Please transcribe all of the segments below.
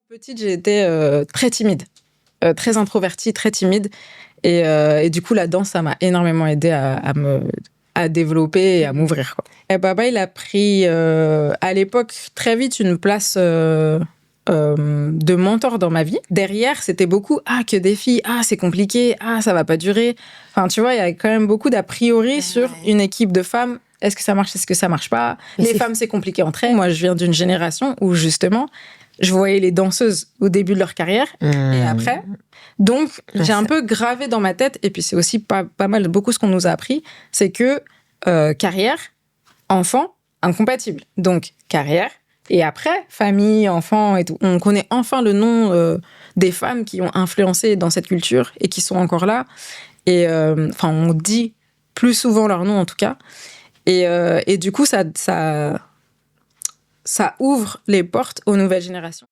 Petite, j'ai été très timide, très introvertie, très timide. Et du coup, la danse, ça m'a énormément aidée à développer et à m'ouvrir, quoi. Et papa, il a pris à l'époque très vite une place de mentor dans ma vie. Derrière, c'était beaucoup que des filles, c'est compliqué, ça va pas durer. Enfin, tu vois, il y a quand même beaucoup d'a priori sur une équipe de femmes. Est-ce que ça marche, est-ce que ça marche pas? Les femmes, c'est compliqué entre elles. Moi, je viens d'une génération où justement, je voyais les danseuses au début de leur carrière et après. Donc, j'ai un peu gravé dans ma tête, et puis c'est aussi pas mal, beaucoup ce qu'on nous a appris, c'est que carrière, enfant, incompatible. Donc, carrière, et après, famille, enfant et tout. On connaît enfin le nom des femmes qui ont influencé dans cette culture et qui sont encore là. Et on dit plus souvent leur nom, en tout cas. Et du coup, ça ouvre les portes aux nouvelles générations.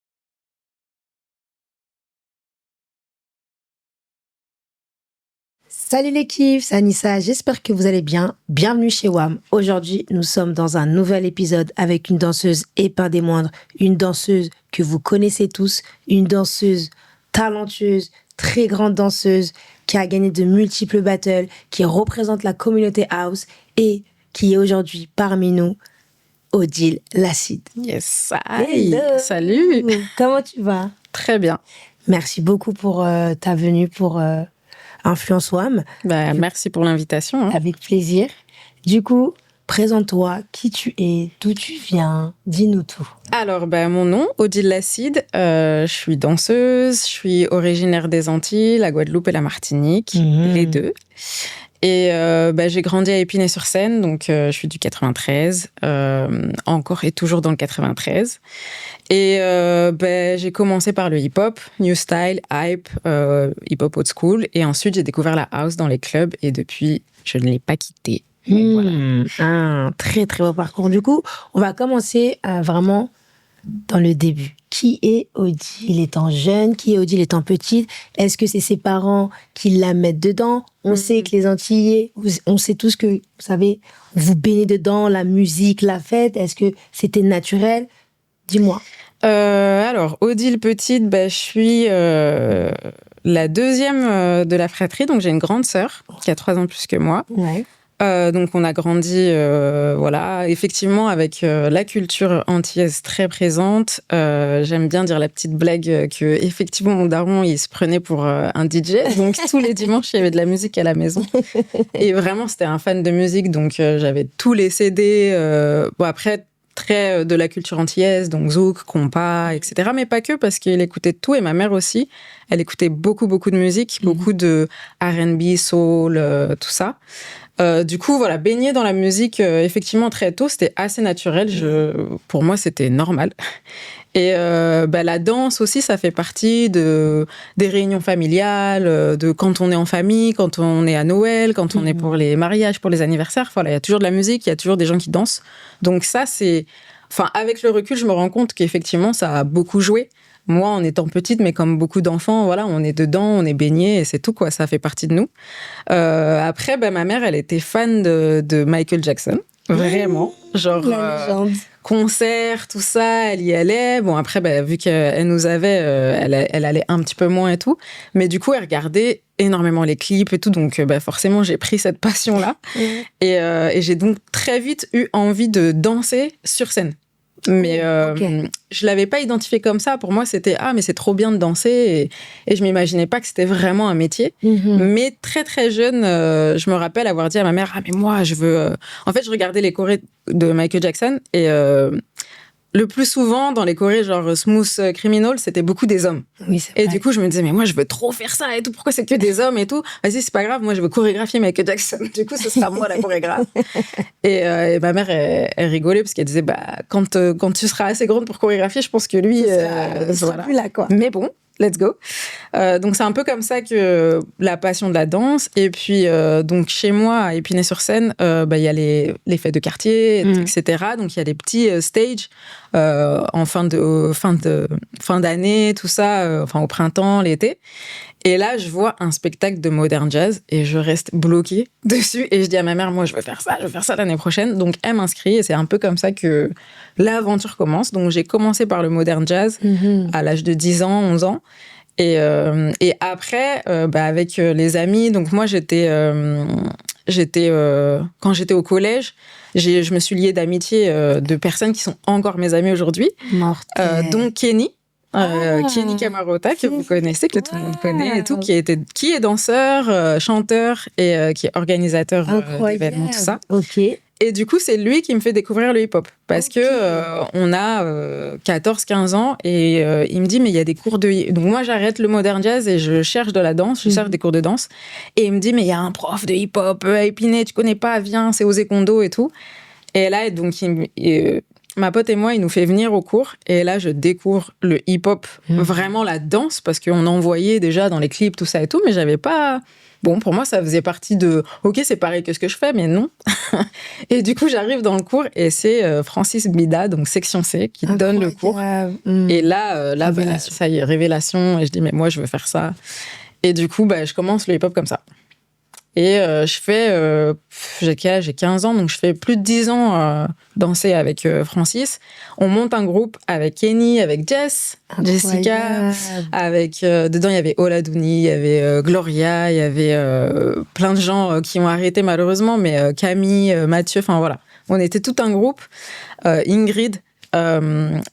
Salut l'équipe, c'est Anissa, j'espère que vous allez bien. Bienvenue chez WAM. Aujourd'hui, nous sommes dans un nouvel épisode avec une danseuse et pas des moindres, une danseuse que vous connaissez tous, une danseuse talentueuse, très grande danseuse, qui a gagné de multiples battles, qui représente la communauté house et qui est aujourd'hui parmi nous, Odile Lacide. Yes, salut. Comment tu vas? Très bien. Merci beaucoup pour ta venue pour Influence WAM. Merci pour l'invitation. Avec plaisir. Du coup, présente-toi, qui tu es, d'où tu viens, dis-nous tout. Alors, mon nom, Odile Lacide, je suis danseuse, je suis originaire des Antilles, la Guadeloupe et la Martinique, les deux. Et j'ai grandi à Épinay-sur-Seine, donc je suis du 93, encore et toujours dans le 93. Et j'ai commencé par le hip-hop, new style, hype, hip-hop old school. Et ensuite, j'ai découvert la house dans les clubs et depuis, je ne l'ai pas quitté. Voilà. Un très, très beau parcours. Du coup, on va commencer vraiment dans le début. Qui est Odile étant jeune? Qui est Odile étant petite? Est-ce que c'est ses parents qui la mettent dedans? On sait que les Antillais, on sait tous que, vous savez, vous baignez dedans, la musique, la fête. Est-ce que c'était naturel? Dis-moi. Alors, Odile petite, je suis la deuxième de la fratrie, donc j'ai une grande sœur qui a 3 ans plus que moi. Ouais. Donc on a grandi, effectivement avec la culture antillaise très présente. J'aime bien dire la petite blague que effectivement mon daron il se prenait pour un DJ. Donc tous les dimanches il y avait de la musique à la maison. Et vraiment c'était un fan de musique, donc j'avais tous les CD. Après très de la culture antillaise, donc zouk, compas, etc. Mais pas que, parce qu'il écoutait de tout, et ma mère aussi. Elle écoutait beaucoup de musique, beaucoup de R&B, soul, tout ça. Du coup, voilà, baigner dans la musique, effectivement, très tôt, c'était assez naturel. Pour moi, c'était normal. Et la danse aussi, ça fait partie des réunions familiales, de quand on est en famille, quand on est à Noël, quand on est pour les mariages, pour les anniversaires. Voilà, il y a toujours de la musique, il y a toujours des gens qui dansent. Donc ça, avec le recul, je me rends compte qu'effectivement, ça a beaucoup joué. Moi, en étant petite, mais comme beaucoup d'enfants, voilà, on est dedans, on est baigné et c'est tout, quoi. Ça fait partie de nous. Après, ma mère, elle était fan de Michael Jackson. Vraiment. Genre, concert, tout ça, elle y allait. Bon, après, vu qu'elle nous avait, elle allait un petit peu moins et tout. Mais du coup, elle regardait énormément les clips et tout. Donc, forcément, j'ai pris cette passion-là. Et j'ai donc très vite eu envie de danser sur scène. Mais je l'avais pas identifié comme ça. Pour moi, c'était mais c'est trop bien de danser, et je m'imaginais pas que c'était vraiment un métier. Mais très très jeune, je me rappelle avoir dit à ma mère mais moi je veux. En fait, je regardais les chorés de Michael Jackson, et le plus souvent dans les chorés genre Smooth Criminal, c'était beaucoup des hommes. Oui, et vrai. Du coup, je me disais mais moi je veux trop faire ça et tout. Pourquoi c'est que des hommes et tout? Vas-y, c'est pas grave. Moi je veux chorégraphier Michael Jackson. Du coup, ce sera moi la chorégraphe. Et ma mère elle rigolait parce qu'elle disait quand tu seras assez grande pour chorégraphier, je pense que lui sera plus là, quoi. Mais bon. Let's go. Donc, c'est un peu comme ça que la passion de la danse. Et puis, donc, chez moi, à Épinay-sur-Seine, y a les fêtes de quartier, etc. Donc, il y a des petits stages en fin d'année, tout ça, enfin au printemps, l'été. Et là, je vois un spectacle de modern jazz et je reste bloquée dessus. Et je dis à ma mère, moi, je veux faire ça l'année prochaine. Donc, elle m'inscrit et c'est un peu comme ça que l'aventure commence. Donc, j'ai commencé par le modern jazz à l'âge de 10 ans, 11 ans. Et après, avec les amis, donc moi, quand j'étais au collège, je me suis liée d'amitié de personnes qui sont encore mes amies aujourd'hui. Donc, Kenny. Kenny Camarota, que vous connaissez, que tout le monde connaît et tout, qui est danseur, chanteur et qui est organisateur d'événements, tout ça. Ok. Et du coup, c'est lui qui me fait découvrir le hip-hop. Parce que on a 14-15 ans et il me dit, mais il y a des cours de... Donc moi, j'arrête le modern jazz et je cherche de la danse, je cherche des cours de danse. Et il me dit, mais il y a un prof de hip-hop à Épinay, tu connais pas, viens, c'est Osé Kondo et tout. Et là, donc, ma pote et moi, il nous fait venir au cours. Et là, je découvre le hip-hop, vraiment la danse, parce qu'on en voyait déjà dans les clips, tout ça et tout, mais j'avais pas... Bon, pour moi, ça faisait partie de... Ok, c'est pareil que ce que je fais, mais non. Et du coup, j'arrive dans le cours et c'est Francis Bida, donc section C, qui donne le cours. Et là, ça y est, révélation. Et je dis, mais moi, je veux faire ça. Et du coup, je commence le hip-hop comme ça. Et je fais... j'ai 15 ans, donc je fais plus de 10 ans danser avec Francis. On monte un groupe avec Kenny, avec Jess, Jessica. Dedans, il y avait Oladouni, il y avait Gloria, il y avait plein de gens qui ont arrêté malheureusement, mais Camille, Mathieu, enfin voilà. On était tout un groupe. Ingrid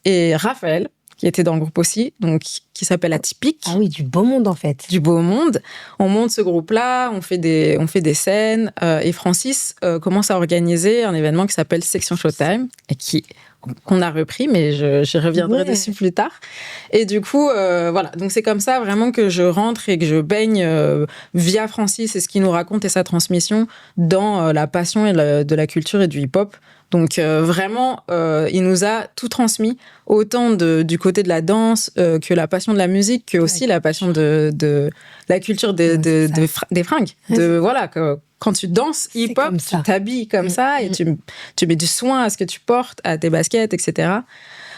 et Raphaël, qui était dans le groupe aussi, donc qui s'appelle Atypique. Ah oui, du beau monde en fait. Du beau monde. On monte ce groupe-là, on fait des scènes, et Francis commence à organiser un événement qui s'appelle Section Showtime, et qu'on a repris, mais je reviendrai dessus plus tard. Et du coup, voilà. Donc c'est comme ça vraiment que je rentre et que je baigne via Francis et ce qu'il nous raconte et sa transmission dans la passion de la culture et du hip-hop. Donc vraiment, il nous a tout transmis, autant du côté de la danse que la passion de la musique, que aussi la passion de la culture des fringues. Voilà, quand tu danses hip-hop, tu t'habilles comme ça et tu mets du soin à ce que tu portes, à tes baskets, etc.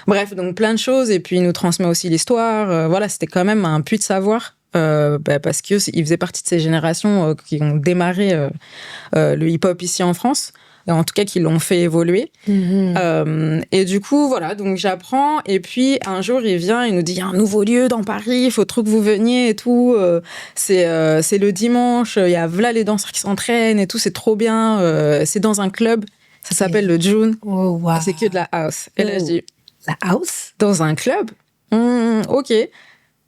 Bref, donc plein de choses. Et puis il nous transmet aussi l'histoire. Voilà, c'était quand même un puits de savoir. Parce qu'il faisait partie de ces générations qui ont démarré le hip-hop ici en France. En tout cas, qui l'ont fait évoluer. Et du coup, voilà, donc j'apprends. Et puis, un jour, il vient, il nous dit, il y a un nouveau lieu dans Paris, il faut trop que vous veniez et tout. C'est le dimanche, il y a là les danseurs qui s'entraînent et tout, c'est trop bien. C'est dans un club, ça s'appelle le June. Oh, wow. C'est que de la house. Et là, je dis... La house? Dans un club? Ok.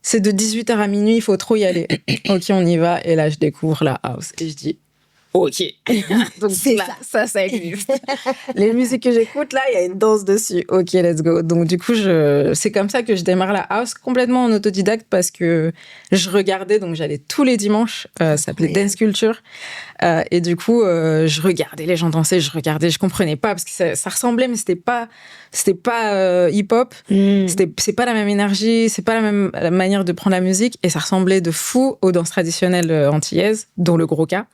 C'est de 18h à minuit, il faut trop y aller. Ok, on y va. Et là, je découvre la house. Et je dis... Ok. Donc c'est là, ça existe. Les musiques que j'écoute, là, il y a une danse dessus. Ok, let's go. Donc du coup, c'est comme ça que je démarre la house complètement en autodidacte parce que je regardais, donc j'allais tous les dimanches, ça s'appelait Dance Culture. Et du coup, je regardais les gens danser, je comprenais pas parce que ça ressemblait, mais c'était pas hip-hop. C'est pas la même énergie, c'est pas la manière de prendre la musique et ça ressemblait de fou aux danses traditionnelles antillaises, dont le gros cas,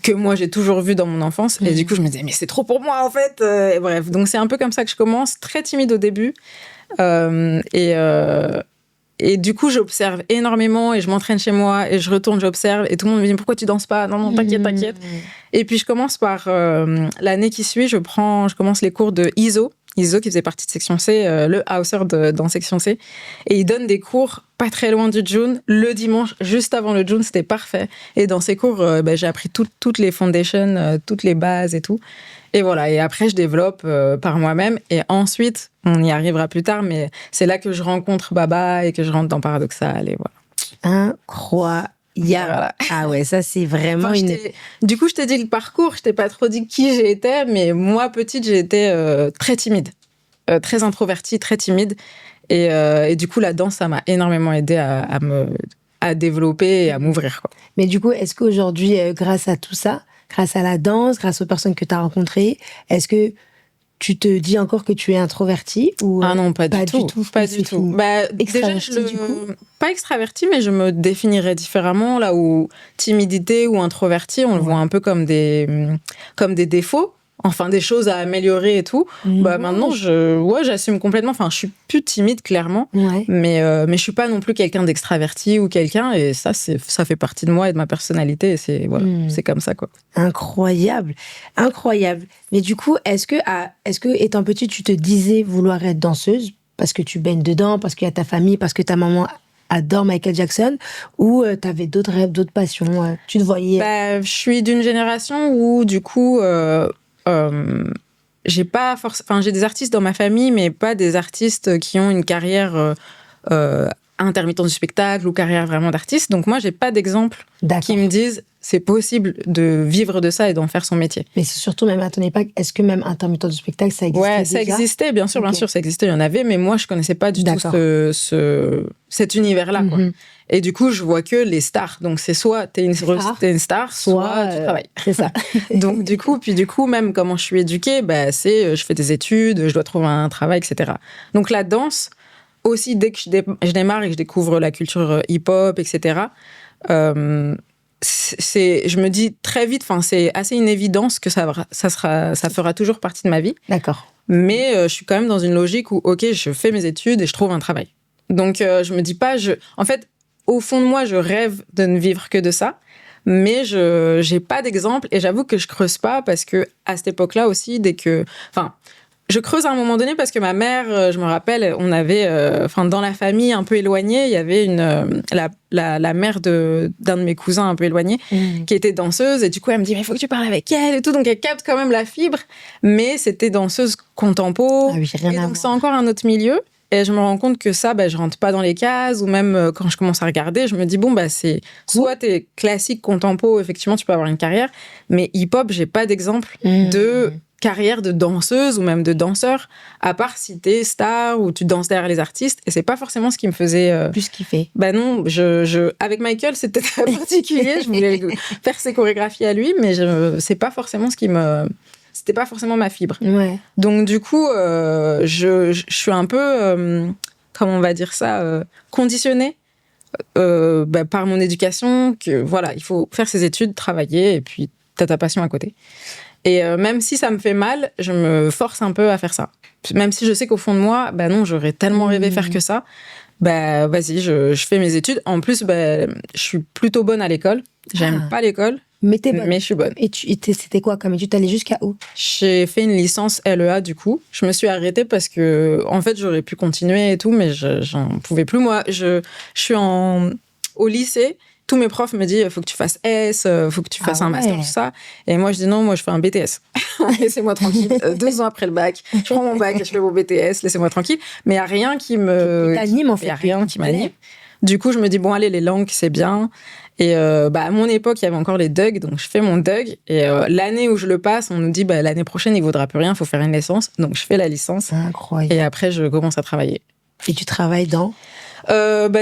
que moi j'ai toujours vu dans mon enfance. Et du coup, je me disais, mais c'est trop pour moi en fait. Et bref, donc c'est un peu comme ça que je commence, très timide au début. Et du coup, j'observe énormément et je m'entraîne chez moi et je retourne, j'observe et tout le monde me dit pourquoi tu danses pas? Non, t'inquiète. Et puis je commence par l'année qui suit, je commence les cours de Iso qui faisait partie de Section C, le houser dans Section C. Et il donne des cours pas très loin du June, le dimanche, juste avant le June, c'était parfait. Et dans ces cours, j'ai appris toutes les foundations, toutes les bases et tout. Et voilà, et après, je développe par moi-même. Et ensuite, on y arrivera plus tard, mais c'est là que je rencontre Baba et que je rentre dans Paradoxal. Et voilà. Incroyable. Voilà. Ah ouais, ça c'est vraiment Du coup, je t'ai dit le parcours, je t'ai pas trop dit qui j'étais, mais moi, petite, j'ai été très timide, très introvertie, très timide. Et du coup, la danse, ça m'a énormément aidée à développer et à m'ouvrir, quoi. Mais du coup, est-ce qu'aujourd'hui, grâce à tout ça, grâce à la danse, grâce aux personnes que tu as rencontrées, est-ce que tu te dis encore que tu es introvertie ou Ah non, pas du tout. Pas du tout. Déjà, pas extravertie, mais je me définirais différemment, là où timidité ou introvertie, on le voit un peu comme des défauts. enfin des choses à améliorer et tout. Bah maintenant j'assume complètement. Enfin, je suis plus timide clairement, mais je suis pas non plus quelqu'un d'extraverti ou quelqu'un, et ça fait partie de moi et de ma personnalité, et c'est comme ça quoi. Incroyable. Mais du coup, est-ce que étant petite tu te disais vouloir être danseuse parce que tu baignes dedans, parce qu'il y a ta famille, parce que ta maman adore Michael Jackson, ou t'avais d'autres rêves, d'autres passions, tu te voyais? Je suis d'une génération où du coup j'ai pas j'ai des artistes dans ma famille, mais pas des artistes qui ont une carrière intermittent du spectacle ou carrière vraiment d'artiste. Donc moi j'ai pas d'exemple qui me disent c'est possible de vivre de ça et d'en faire son métier. Mais c'est surtout, même à ton époque, est-ce que même intermittent du spectacle, ça existait déjà? Ouais, ça existait, bien sûr, ça existait, il y en avait, mais moi, je connaissais pas du tout cet univers-là, quoi. Et du coup, je vois que les stars. Donc, c'est soit t'es une star, soit tu travailles. C'est ça. Donc, du coup, même comment je suis éduquée, c'est je fais des études, je dois trouver un travail, etc. Donc, la danse, aussi, dès que je démarre et que je découvre la culture hip-hop, etc., je me dis très vite, c'est assez une évidence que ça fera toujours partie de ma vie. D'accord. Mais je suis quand même dans une logique où, ok, je fais mes études et je trouve un travail. Donc, je me dis pas, en fait, au fond de moi, je rêve de ne vivre que de ça, mais je j'ai pas d'exemple, et j'avoue que je creuse pas, parce que à cette époque-là aussi, je creuse à un moment donné parce que ma mère, je me rappelle, on avait, dans la famille un peu éloignée, il y avait la mère d'un de mes cousins un peu éloigné qui était danseuse, et du coup elle me dit mais il faut que tu parles avec elle et tout, donc elle capte quand même la fibre, mais c'était danseuse contempo, et donc c'est encore un autre milieu. Et je me rends compte que ça, je rentre pas dans les cases, ou même quand je commence à regarder, je me dis c'est soit t'es classique contempo, effectivement tu peux avoir une carrière, mais hip-hop, j'ai pas d'exemple de carrière de danseuse ou même de danseur, à part si t'es star ou tu danses derrière les artistes, et c'est pas forcément ce qui me faisait plus kiffer. Non, avec Michael c'était très particulier, je voulais faire ses chorégraphies à lui, mais c'est pas forcément c'était pas forcément ma fibre. Ouais. Donc du coup je suis un peu comment on va dire ça, conditionnée par mon éducation, que voilà, il faut faire ses études, travailler, et puis t'as ta passion à côté. Et même si ça me fait mal, je me force un peu à faire ça. Même si je sais qu'au fond de moi, non, j'aurais tellement rêvé faire que ça. Vas-y, je fais mes études. En plus, je suis plutôt bonne à l'école. J'aime pas l'école, mais je suis bonne. Et c'était quoi comme étude? T'allais jusqu'à où? J'ai fait une licence LEA, du coup. Je me suis arrêtée parce que, en fait, j'aurais pu continuer et tout, mais j'en pouvais plus. Moi, je suis au lycée. Tous mes profs me disent, faut que tu fasses S, faut que tu fasses un master, tout ça. Et moi, je dis non, moi, je fais un BTS. Laissez-moi tranquille. 2 ans après le bac, je prends mon bac et je fais mon BTS, laissez-moi tranquille. Mais il n'y a rien qui t'anime, en fait. Il n'y a rien qui m'anime. Du coup, je me dis, bon, allez, les langues, c'est bien. Et à mon époque, il y avait encore les DUG, donc je fais mon DUG. Et l'année où je le passe, on nous dit, l'année prochaine, il ne vaudra plus rien, il faut faire une licence. Donc, je fais la licence. Incroyable. Et après, je commence à travailler. Et tu travailles dans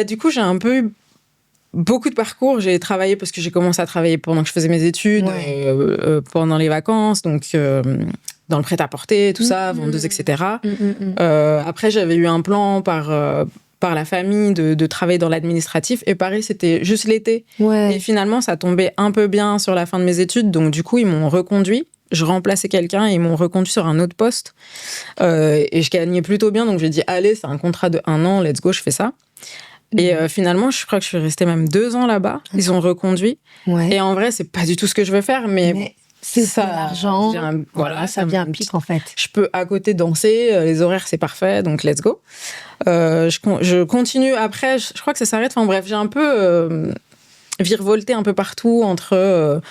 du coup, j'ai un peu eu beaucoup de parcours. J'ai travaillé parce que j'ai commencé à travailler pendant que je faisais mes études, pendant les vacances, donc dans le prêt-à-porter, tout ça, vendeuse, etc. Après, j'avais eu un plan par la famille de travailler dans l'administratif, et pareil, c'était juste l'été. Et finalement, ça tombait un peu bien sur la fin de mes études, donc du coup, ils m'ont reconduit. Je remplaçais quelqu'un et ils m'ont reconduit sur un autre poste. Et je gagnais plutôt bien, donc j'ai dit, allez, c'est un contrat de 1 an, let's go, je fais ça. Et finalement, je crois que je suis restée même 2 ans là-bas. Ils ont reconduit. Et en vrai, c'est pas du tout ce que je veux faire, mais c'est ça, l'argent. Voilà, ça vient un pic, en fait. Je peux à côté danser, les horaires, c'est parfait, donc let's go. Je continue après, je crois que ça s'arrête. Enfin bref, j'ai un peu virevolté un peu partout entre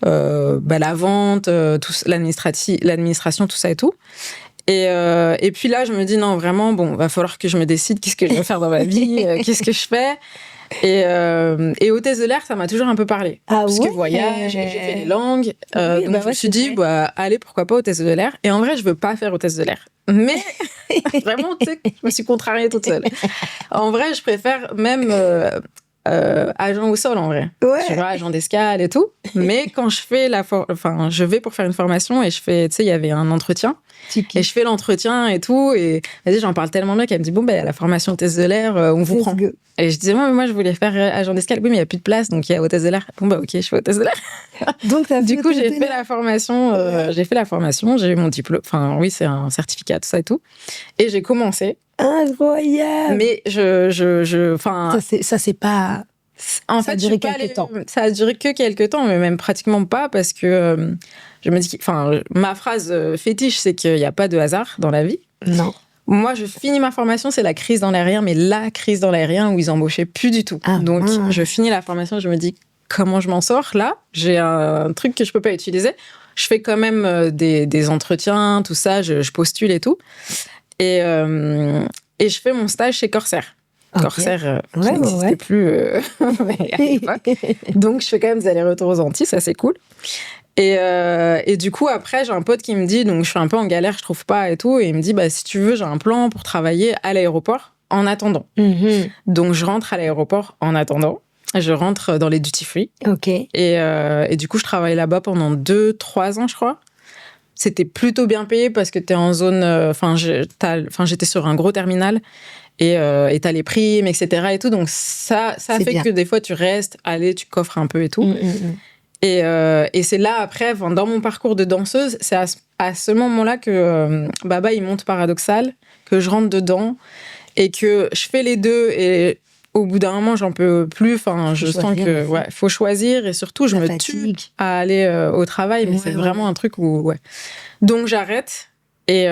la vente, l'administration, tout ça et tout. Et puis là, je me dis, non, vraiment, va falloir que je me décide qu'est-ce que je veux faire dans ma vie, qu'est-ce que je fais. Et hôtesse de l'air, ça m'a toujours un peu parlé. Parce que voyage, j'ai fait les langues. Donc je me suis dit, allez, pourquoi pas hôtesse de l'air. Et en vrai, je veux pas faire hôtesse de l'air. Mais vraiment, tu sais, je me suis contrariée toute seule. En vrai, je préfère même agent au sol, en vrai. Je vois, agent d'escale et tout. Mais quand je fais je vais pour faire une formation et je fais, tu sais, il y avait un entretien. Et je fais l'entretien et tout. Et vas-y, j'en parle tellement bien qu'elle me dit, bon, ben, la formation hôtesse de l'air, on vous prend. Et je disais, moi, je voulais faire agent d'escale. Oui, mais il n'y a plus de place, donc il y a hôtesse de l'air. Bon, bah, ok, je fais hôtesse de l'air. Donc, du coup, j'ai fait la formation, j'ai eu mon diplôme. Enfin, oui, c'est un certificat, tout ça et tout. Et j'ai commencé. Incroyable! Mais ça, c'est pas. En fait, ça a duré quelques temps. Ça a duré que quelques temps, mais même pratiquement pas, parce que je me dis, ma phrase fétiche, c'est qu'il n'y a pas de hasard dans la vie. Non. Moi, je finis ma formation, c'est la crise dans l'aérien, mais la crise dans l'aérien où ils embauchaient plus du tout. Donc, je finis la formation, je me dis, comment je m'en sors là? J'ai un truc que je peux pas utiliser. Je fais quand même des entretiens, tout ça, je postule et tout. Et je fais mon stage chez Corsair. Okay. Corsair, qui n'existait plus à l'époque. Donc, je fais quand même des allers-retours aux Antilles, ça c'est cool. Et du coup, après, j'ai un pote qui me dit, donc je suis un peu en galère, je trouve pas et tout, et il me dit, bah, si tu veux, j'ai un plan pour travailler à l'aéroport en attendant. Mm-hmm. Donc, je rentre à l'aéroport en attendant. Je rentre dans les duty-free. Ok. Et du coup, je travaille là-bas pendant 2-3 ans, je crois. C'était plutôt bien payé parce que t'es en zone... j'étais sur un gros terminal et t'as les primes, etc. et tout. Donc, ça fait bien. Que des fois, tu restes, allez, tu coffres un peu et tout. Et c'est là, après, dans mon parcours de danseuse, c'est à ce moment-là que Baba, il monte Paradoxal, que je rentre dedans et que je fais les deux. Et au bout d'un moment, j'en peux plus. Enfin, je sens que faut choisir. Et surtout, je me tue à aller au travail. Mais c'est vraiment un truc où... Donc, j'arrête. Et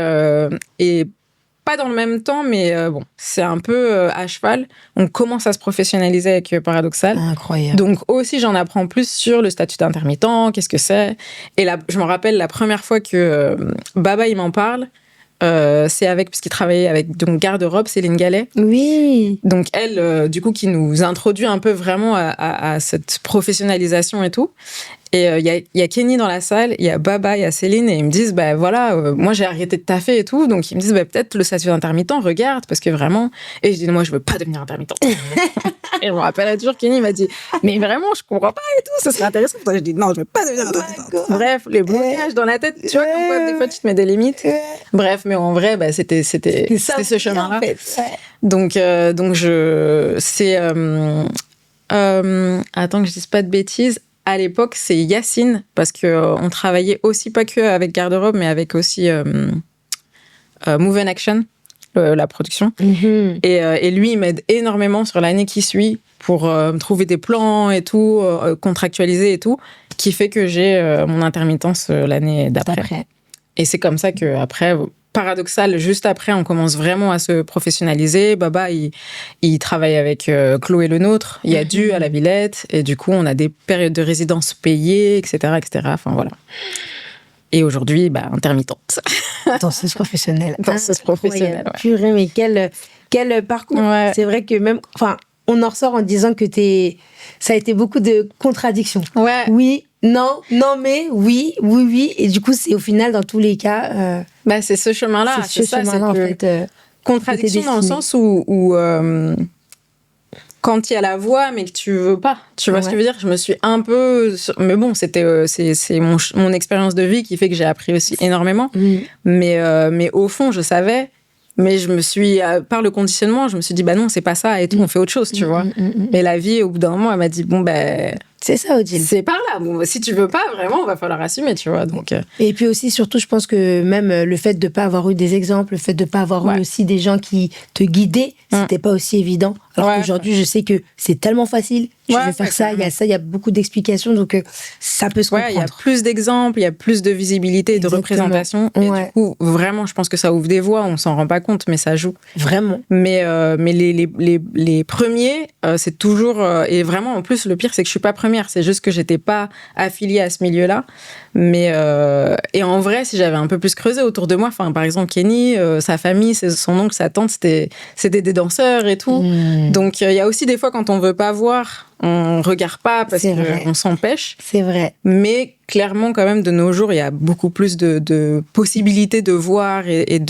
pas dans le même temps, mais bon, c'est un peu à cheval. On commence à se professionnaliser avec Paradoxal. Incroyable. Donc aussi, j'en apprends plus sur le statut d'intermittent, qu'est-ce que c'est. Et là, je me rappelle la première fois que Baba, il m'en parle, c'est puisqu'il travaillait avec donc garde-robe, Céline Gallet. Oui. Donc elle, du coup, qui nous introduit un peu vraiment à cette professionnalisation et tout. Et il y a Kenny dans la salle, il y a Baba, il y a Céline, et ils me disent, moi j'ai arrêté de taffer et tout, donc ils me disent, peut-être le statut d'intermittent, regarde, parce que vraiment... Et je dis, moi je veux pas devenir intermittent. Et je me rappelle toujours, Kenny m'a dit, mais vraiment, je comprends pas et tout, ça serait intéressant. Je dis, non, je veux pas devenir intermittent. Bref, les blocages dans la tête, tu vois, comme quoi, des fois tu te mets des limites. Bref, mais en vrai, c'était ce chemin-là. En fait. Donc attends que je dise pas de bêtises. À l'époque, c'est Yacine, parce qu'on travaillait aussi pas que avec garde-robe, mais avec aussi Move and Action, la production. Mm-hmm. Et lui, il m'aide énormément sur l'année qui suit pour me trouver des plans et tout, contractualiser et tout, qui fait que j'ai mon intermittence l'année d'après. Et c'est comme ça qu'après... Paradoxal, juste après, on commence vraiment à se professionnaliser. Baba, il travaille avec Chloé Le Nôtre. Il y a Du à la Villette. Et du coup, on a des périodes de résidence payées, etc., etc. Enfin, voilà. Et aujourd'hui, intermittente. Danseuse professionnelle. Danseuse professionnelle, ouais. Purée, mais quel parcours. Ouais. C'est vrai que même... Enfin, on en ressort en disant que ça a été beaucoup de contradictions. Ouais. Oui, non, mais oui. Et du coup, c'est au final, dans tous les cas... c'est ce chemin-là. C'est ce chemin-là, en fait. Contradiction dans le sens où quand il y a la voix, mais que tu veux pas. Tu vois ce que je veux dire? Je me suis un peu... Mais bon, c'est mon expérience de vie qui fait que j'ai appris aussi énormément. Mais au fond, je savais... Mais je me suis, par le conditionnement, je me suis dit, non, c'est pas ça et tout, on fait autre chose, tu vois. Mais la vie, au bout d'un moment, elle m'a dit, c'est ça, Odile. C'est par là. Bon, si tu veux pas, vraiment, va falloir assumer, tu vois. Donc, Et puis aussi, surtout, je pense que même le fait de pas avoir eu des exemples, le fait de pas avoir eu aussi des gens qui te guidaient, c'était pas aussi évident. Alors qu'aujourd'hui, je sais que c'est tellement facile. Tu veux faire ça, il y a beaucoup d'explications, donc ça peut se comprendre. Il y a plus d'exemples, il y a plus de visibilité, de représentation. Et du coup, vraiment, je pense que ça ouvre des voies, on s'en rend pas compte, mais ça joue. Vraiment. Mais les premiers, c'est toujours... et vraiment, en plus, le pire, c'est que je suis pas première. C'est juste que j'étais pas affiliée à ce milieu-là. Mais... et en vrai, si j'avais un peu plus creusé autour de moi, par exemple, Kenny, sa famille, son oncle, sa tante, c'était des danseurs et tout. Donc, il y a aussi des fois, quand on veut pas voir... On regarde pas parce qu'on s'empêche. C'est vrai. Mais clairement, quand même, de nos jours, il y a beaucoup plus de possibilités de voir et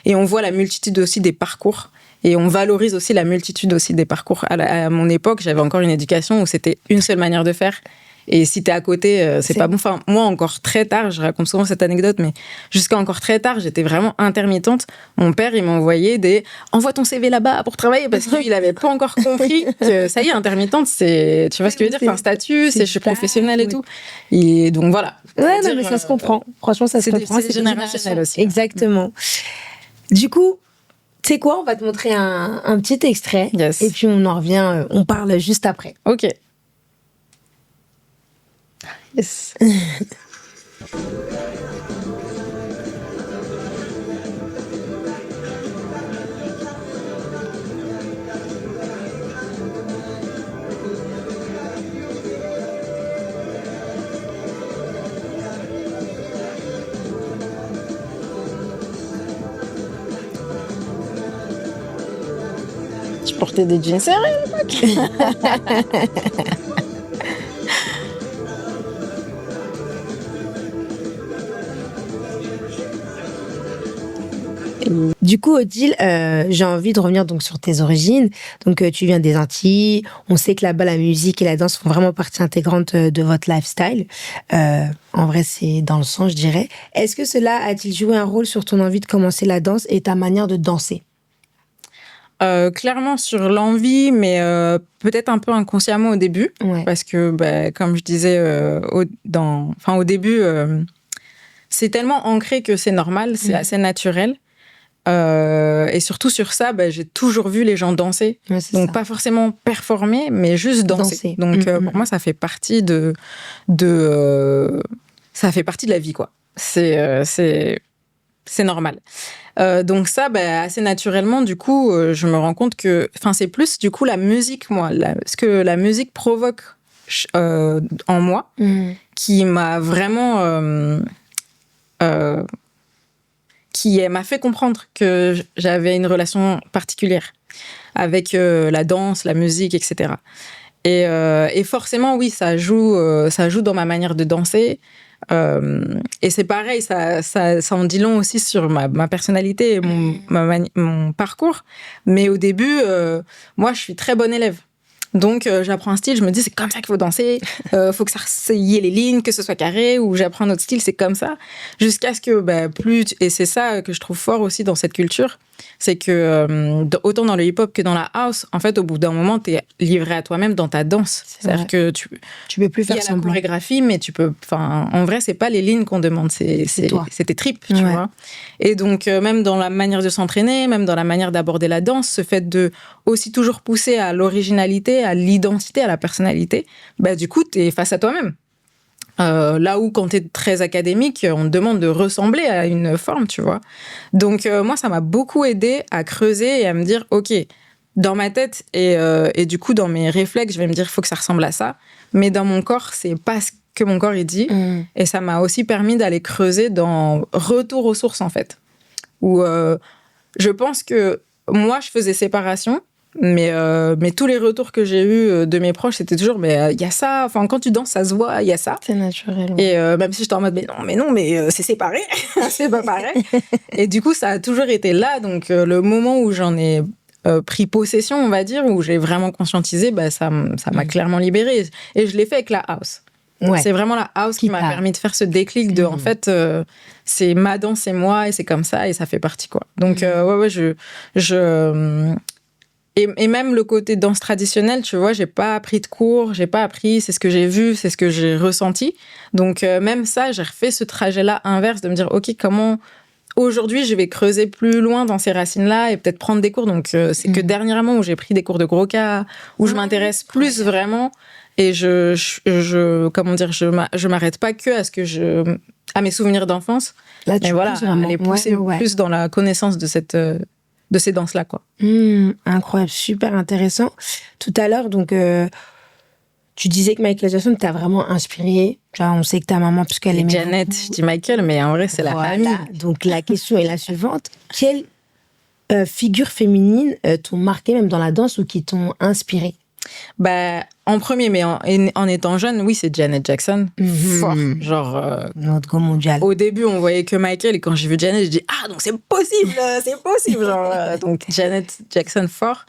on voit la multitude aussi des parcours. Et on valorise aussi la multitude aussi des parcours. À mon époque, j'avais encore une éducation où c'était une seule manière de faire. Et si t'es à côté, c'est pas bon. Enfin, moi, encore très tard, je raconte souvent cette anecdote, mais jusqu'à encore très tard, j'étais vraiment intermittente. Mon père, il m'envoyait envoie ton CV là-bas pour travailler, parce qu'il avait pas encore compris que ça y est, intermittente, c'est, tu vois ce que je veux dire, c'est un statut, c'est je suis professionnelle et tout. Et donc voilà. Ouais, non, mais ça se comprend. Franchement, ça se comprend. C'est générationnel aussi. Exactement. Du coup, tu sais quoi, on va te montrer un petit extrait. Yes. Et puis on en revient, on parle juste après. Ok. Yes. Tu portais des jeans serrés à l'époque. Du coup, Odile, j'ai envie de revenir donc sur tes origines. Donc, tu viens des Antilles. On sait que là-bas, la musique et la danse font vraiment partie intégrante de votre lifestyle. En vrai, c'est dans le sang, je dirais. Est-ce que cela a-t-il joué un rôle sur ton envie de commencer la danse et ta manière de danser? Clairement sur l'envie, mais peut-être un peu inconsciemment au début. Ouais. Parce que, comme je disais au début, c'est tellement ancré que c'est normal, c'est assez naturel. Et surtout sur ça, j'ai toujours vu les gens danser. Ouais, donc ça. pas forcément performer, mais juste danser. Donc pour moi, ça fait partie ça fait partie de la vie, quoi. C'est normal. Donc ça, assez naturellement, du coup, je me rends compte que, c'est plus du coup la musique, moi, ce que la musique provoque en moi, qui m'a vraiment qui m'a fait comprendre que j'avais une relation particulière avec la danse, la musique, etc. Et forcément, oui, ça joue dans ma manière de danser. Et c'est pareil, ça en dit long aussi sur ma personnalité et mon parcours. Mais au début, moi, je suis très bonne élève. Donc, j'apprends un style, je me dis, c'est comme ça qu'il faut danser, faut que ça y ait les lignes, que ce soit carré, ou j'apprends un autre style, c'est comme ça. Jusqu'à ce que, et c'est ça que je trouve fort aussi dans cette culture, c'est que, autant dans le hip-hop que dans la house, en fait, au bout d'un moment, t'es livré à toi-même dans ta danse. C'est-à-dire que tu peux plus faire semblant. Il y a la semblant. chorégraphie, mais en vrai, c'est pas les lignes qu'on demande, c'est tes tripes, tu vois. Et donc, même dans la manière de s'entraîner, même dans la manière d'aborder la danse, ce fait de aussi toujours pousser à l'originalité, à l'identité, à la personnalité, du coup, t'es face à toi-même. Là où, quand t'es très académique, on te demande de ressembler à une forme, tu vois. Donc, moi, ça m'a beaucoup aidé à creuser et à me dire, OK, dans ma tête et du coup, dans mes réflexes, je vais me dire, il faut que ça ressemble à ça. Mais dans mon corps, c'est pas ce que mon corps, il dit. Et ça m'a aussi permis d'aller creuser dans retour aux sources, en fait. Où je pense que moi, je faisais séparation. Mais tous les retours que j'ai eus de mes proches, c'était toujours, il y a ça, enfin, quand tu danses, ça se voit, il y a ça. C'est naturel. Ouais. Et même si j'étais en mode, mais c'est séparé, c'est pas pareil. Et du coup, ça a toujours été là. Donc, le moment où j'en ai pris possession, on va dire, où j'ai vraiment conscientisé, ça m'a clairement libérée. Et je l'ai fait avec la house. Ouais. C'est vraiment la house qui m'a permis de faire ce déclic de, en fait, c'est ma danse, c'est moi, et c'est comme ça, et ça fait partie, quoi. Donc, Et même le côté danse traditionnelle, tu vois, j'ai pas pris de cours, j'ai pas appris, c'est ce que j'ai vu, c'est ce que j'ai ressenti. Donc, même ça, j'ai refait ce trajet-là inverse de me dire, OK, comment aujourd'hui je vais creuser plus loin dans ces racines-là et peut-être prendre des cours. Donc, c'est que dernièrement où j'ai pris des cours de Groka, où je m'intéresse plus vraiment et je m'arrête pas que à mes souvenirs d'enfance. Là, tu voilà, aller pousser plus dans la connaissance de ces danses-là, quoi. Incroyable, super intéressant. Tout à l'heure, donc, tu disais que Michael Jackson t'a vraiment inspiré. Tu vois, on sait que ta maman, puisqu'elle aimait Janet, beaucoup. Je dis Michael, mais en vrai, c'est la famille. Donc, la question est la suivante. Quelles figures féminines t'ont marqué, même dans la danse, ou qui t'ont inspiré? Bah, en premier, mais en étant jeune, oui, c'est Janet Jackson. Fort. Genre, Notre go mondial. au début, on voyait que Michael, et quand j'ai vu Janet, j'ai dit, ah, donc c'est possible, c'est possible. Genre, donc, Janet Jackson, fort.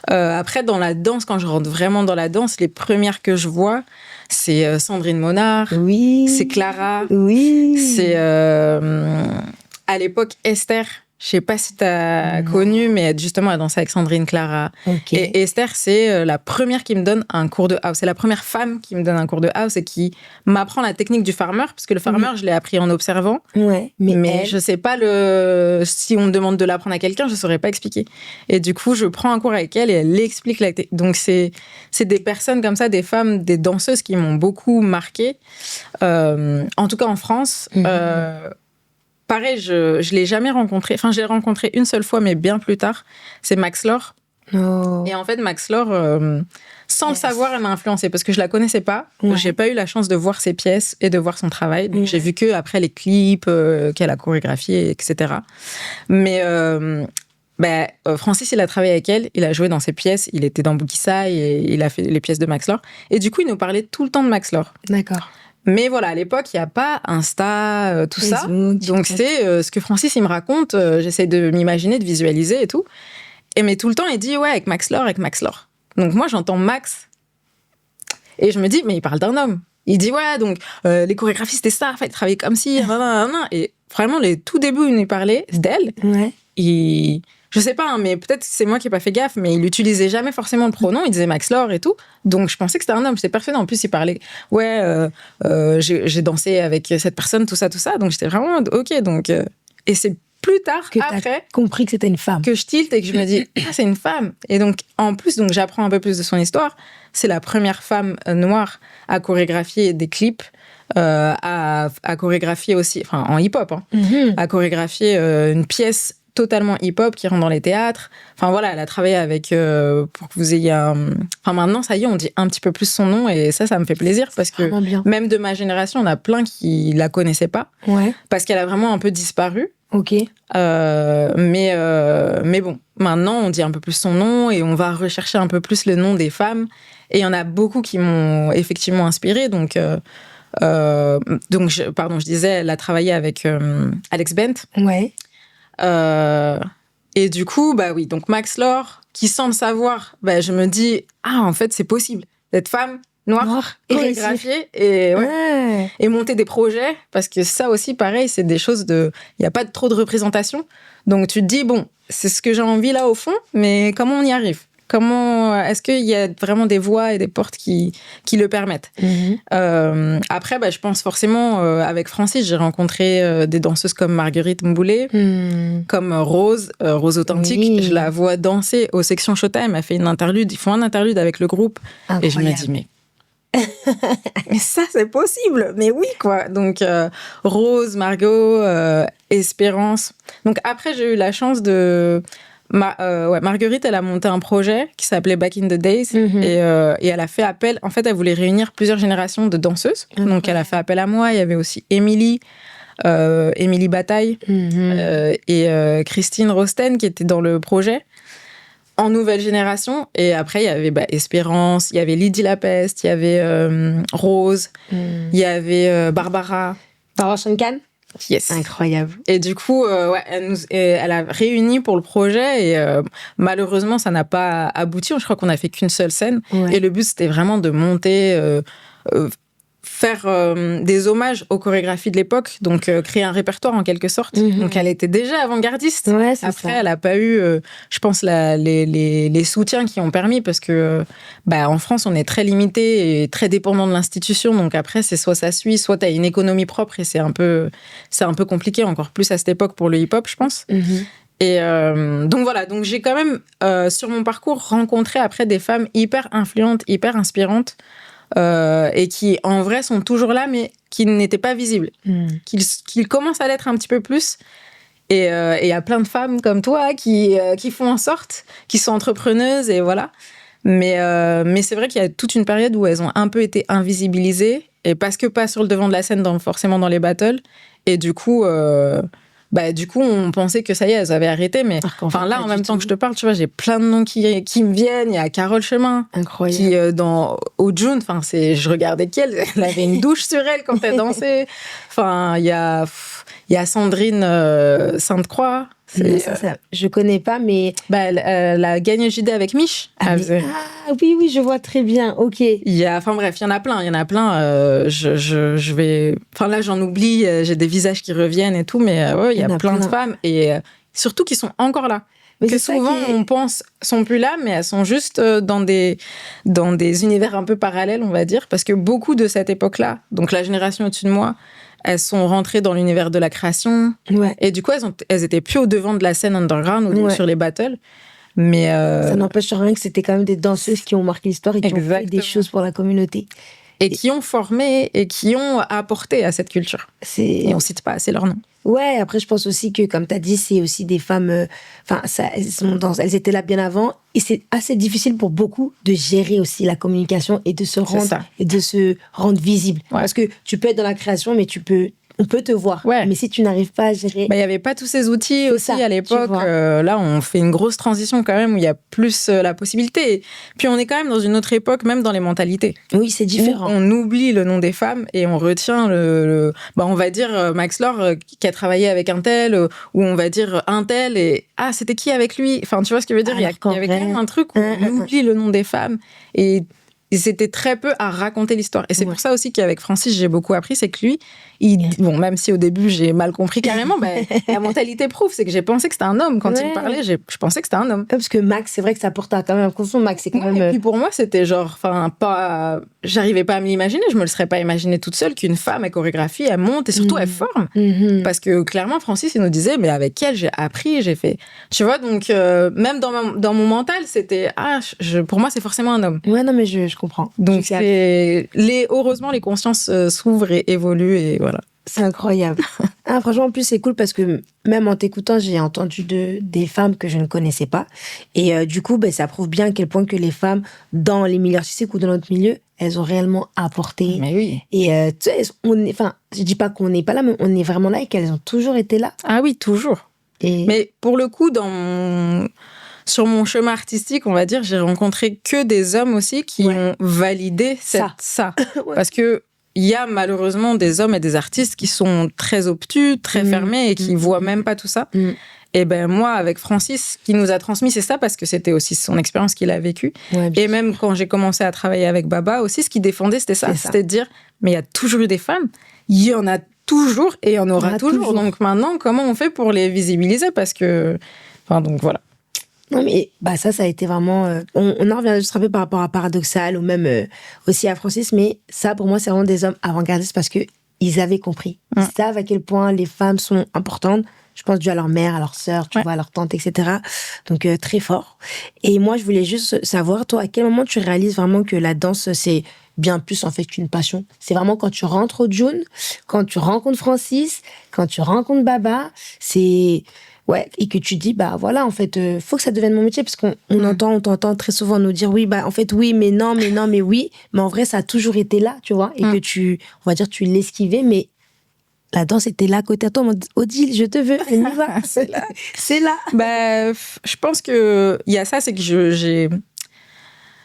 Après, dans la danse, quand je rentre vraiment dans la danse, les premières que je vois, c'est Sandrine Monard, Oui. c'est Clara, Oui. c'est à l'époque Esther. Je sais pas si tu as connu, mais justement, elle dansait avec Sandrine Clara. Ok. Et Esther, c'est la première qui me donne un cours de house. C'est la première femme qui me donne un cours de house et qui m'apprend la technique du farmer, parce que le farmer, je l'ai appris en observant. Ouais. Mais elle... je sais pas si on me demande de l'apprendre à quelqu'un, je saurais pas expliquer. Et du coup, je prends un cours avec elle et elle explique la technique. Donc, c'est des personnes comme ça, des femmes, des danseuses qui m'ont beaucoup marquée. En tout cas, en France. Pareil, je l'ai jamais rencontré. Enfin, j'ai rencontré une seule fois, mais bien plus tard. C'est Max Lore. Oh. Et en fait, Max Lore, sans le savoir, elle m'a influencée parce que je la connaissais pas. Ouais. J'ai pas eu la chance de voir ses pièces et de voir son travail. Donc, j'ai vu que après les clips qu'elle a chorégraphiés, etc. Mais Francis, il a travaillé avec elle. Il a joué dans ses pièces. Il était dans Boukissa et il a fait les pièces de Max Lore. Et du coup, il nous parlait tout le temps de Max Lore. D'accord. Mais voilà, à l'époque, il n'y a pas Insta, tout ça. Donc, c'est ce que Francis, il me raconte. J'essaie de m'imaginer, de visualiser et tout. Mais tout le temps, il dit, ouais, avec Max Lore. Donc, moi, j'entends Max. Et je me dis, mais il parle d'un homme. Il dit, ouais, donc, les chorégraphies, c'était ça. En fait, ils travaillaient comme si. Et vraiment, les tout débuts où il nous parlait d'elle, je sais pas, mais peut-être c'est moi qui n'ai pas fait gaffe, mais il n'utilisait jamais forcément le pronom. Il disait Max Lore et tout. Donc, je pensais que c'était un homme. J'étais persuadée. En plus, il parlait, ouais, j'ai dansé avec cette personne, tout ça. Donc, j'étais vraiment, ok. Donc, et c'est plus tard, après, compris que c'était une femme. Que je tilte et que je me dis, ah, c'est une femme. Et donc, en plus, donc, j'apprends un peu plus de son histoire. C'est la première femme noire à chorégraphier des clips, à chorégraphier aussi, enfin, en hip-hop, à chorégraphier une pièce totalement hip-hop qui rentre dans les théâtres. Enfin voilà, elle a travaillé avec pour que vous ayez Enfin maintenant, ça y est, on dit un petit peu plus son nom et ça me fait plaisir parce que même de ma génération, on a plein qui la connaissaient pas. Ouais. Parce qu'elle a vraiment un peu disparu. Ok. Mais bon, maintenant, on dit un peu plus son nom et on va rechercher un peu plus le nom des femmes. Et il y en a beaucoup qui m'ont effectivement inspirée. Donc, je disais, elle a travaillé avec Alex Bent. Ouais. Et du coup, bah oui, donc Max Lore, qui sans le savoir, je me dis, ah, en fait, c'est possible d'être femme, noire et chorégraphiée et monter des projets. Parce que ça aussi, pareil, c'est des choses il n'y a pas trop de représentation. Donc, tu te dis, bon, c'est ce que j'ai envie là au fond, mais comment on y arrive ? Est-ce qu'il y a vraiment des voies et des portes qui le permettent ? Après, je pense forcément, avec Francis, j'ai rencontré des danseuses comme Marguerite Mboulé, comme Rose Authentique. Oui. Je la vois danser aux sections Showtime. Elle a fait une interlude. Ils font un interlude avec le groupe. Incroyable. Et je me dis, mais ça, c'est possible. Mais oui, quoi. Donc, Rose, Margot, Espérance. Donc, après, j'ai eu la chance de... Marguerite, elle a monté un projet qui s'appelait Back in the Days et elle a fait appel. En fait, elle voulait réunir plusieurs générations de danseuses. Donc, elle a fait appel à moi. Il y avait aussi Émilie Bataille et Christine Rosten qui étaient dans le projet en nouvelle génération. Et après, il y avait Espérance, il y avait Lydie Lapeste, il y avait Rose, il y avait Barbara Shankan. Yes. Incroyable. Et du coup, elle a réuni pour le projet et malheureusement, ça n'a pas abouti. Je crois qu'on a fait qu'une seule scène. Ouais. Et le but, c'était vraiment de monter, faire des hommages aux chorégraphies de l'époque, donc créer un répertoire en quelque sorte. Donc, elle était déjà avant-gardiste. Ouais, après, elle n'a pas eu, je pense, les soutiens qui ont permis parce que en France, on est très limité et très dépendant de l'institution. Donc après, c'est soit ça suit, soit tu as une économie propre et c'est un peu compliqué, encore plus à cette époque pour le hip-hop, je pense. Et donc voilà, donc j'ai quand même, sur mon parcours, rencontré après des femmes hyper influentes, hyper inspirantes, et qui, en vrai, sont toujours là, mais qui n'étaient pas visibles. Qu'ils commencent à l'être un petit peu plus. Et il y a plein de femmes comme toi qui font en sorte, qui sont entrepreneuses, et voilà. Mais c'est vrai qu'il y a toute une période où elles ont un peu été invisibilisées, et parce que pas sur le devant de la scène, forcément dans les battles. Et du coup, bah, du coup, on pensait que ça y est, elles avaient arrêté. Mais enfin, là, en même temps que je te parle, tu vois, j'ai plein de noms qui me viennent. Il y a Carole Chemin. Incroyable. Qui, au June, enfin, je regardais qu'elle. Elle avait une douche sur elle quand elle dansait. Enfin, il y a Sandrine Sainte-Croix. Ça, je connais pas, mais... Bah, elle a gagné JD avec Mich. Oui, je vois très bien, ok. Enfin bref, il y en a plein. Je vais... Enfin là, j'en oublie, j'ai des visages qui reviennent et tout, mais ouais, il y a plein de femmes, et surtout qui sont encore là. Mais que souvent, on pense, sont plus là, mais elles sont juste dans des univers un peu parallèles, on va dire, parce que beaucoup de cette époque-là, donc la génération au-dessus de moi, elles sont rentrées dans l'univers de la création. Ouais. Et du coup, elles étaient plus au devant de la scène underground ou sur les battles. Mais ça n'empêche rien que c'était quand même des danseuses qui ont marqué l'histoire et qui ont fait des choses pour la communauté. Et qui ont formé et qui ont apporté à cette culture. Et on ne cite pas assez leur nom. Ouais, après, je pense aussi que, comme tu as dit, c'est aussi des femmes... elles étaient là bien avant. Et c'est assez difficile pour beaucoup de gérer aussi la communication et de se rendre visible. Ouais. Parce que tu peux être dans la création, mais on peut te voir. Ouais. Mais si tu n'arrives pas à gérer... Il n'y avait pas tous ces outils aussi à l'époque. Là, on fait une grosse transition quand même où il y a plus la possibilité. Et puis, on est quand même dans une autre époque, même dans les mentalités. Oui, c'est différent. On oublie le nom des femmes et on retient on va dire Max Lord qui a travaillé avec un tel, ou on va dire un tel, et c'était qui avec lui? Enfin, tu vois ce que je veux dire? Il y avait quand même un truc où on oublie le nom des femmes et c'était très peu à raconter l'histoire. Et c'est pour ça aussi qu'avec Francis, j'ai beaucoup appris, c'est que lui, même si au début j'ai mal compris carrément, la mentalité prouve, c'est que j'ai pensé que c'était un homme. Quand il parlait, je pensais que c'était un homme. Parce que Max, c'est vrai que ça porte quand même l'impression, Max, c'est quand même... Et puis pour moi, c'était j'arrivais pas à me l'imaginer, je me le serais pas imaginé toute seule qu'une femme, elle chorégraphie, elle monte et surtout elle forme. Parce que clairement, Francis, il nous disait, mais avec elle, j'ai appris, j'ai fait... Tu vois, donc même dans mon mental, c'était, pour moi, c'est forcément un homme. Ouais, non, mais je comprends. Donc heureusement, les consciences s'ouvrent et évoluent, et voilà. C'est incroyable. Franchement, en plus, c'est cool parce que même en t'écoutant, j'ai entendu des femmes que je ne connaissais pas. Et du coup, ça prouve bien à quel point que les femmes, dans les milieux artistiques ou dans notre milieu, elles ont réellement apporté. Mais oui. Et tu sais, je dis pas qu'on n'est pas là, mais on est vraiment là et qu'elles ont toujours été là. Ah oui, toujours. Mais pour le coup, sur mon chemin artistique, on va dire, j'ai rencontré que des hommes aussi qui ont validé ça. Ouais. Parce que il y a malheureusement des hommes et des artistes qui sont très obtus, très fermés et qui voient même pas tout ça. Et moi, avec Francis, qui nous a transmis, c'est ça, parce que c'était aussi son expérience qu'il a vécue. Ouais, et même quand j'ai commencé à travailler avec Baba aussi, ce qu'il défendait, c'était ça. C'était de dire, mais il y a toujours eu des femmes, il y en a toujours et il y en aura toujours. Donc maintenant, comment on fait pour les visibiliser? Parce que... donc voilà. Non, mais ça a été vraiment... on en revient juste un peu par rapport à Paradoxal ou même aussi à Francis, mais ça, pour moi, c'est vraiment des hommes avant-gardistes parce qu'ils avaient compris. Ils savent à quel point les femmes sont importantes. Je pense dû à leur mère, à leur sœur, tu vois, à leur tante, etc. Donc, très fort. Et moi, je voulais juste savoir, toi, à quel moment tu réalises vraiment que la danse, c'est bien plus, en fait, qu'une passion? C'est vraiment quand tu rentres au June, quand tu rencontres Francis, quand tu rencontres Baba, c'est... Ouais, et que tu dis, voilà, en fait, faut que ça devienne mon métier, parce qu'on on t'entend très souvent nous dire, oui, en fait, oui, mais non, mais oui. Mais en vrai, ça a toujours été là, tu vois, et que on va dire, tu l'esquivais, mais la danse était là à côté de toi, Odile, je te veux, on y va. C'est là. C'est là. Je pense que il y a ça, c'est que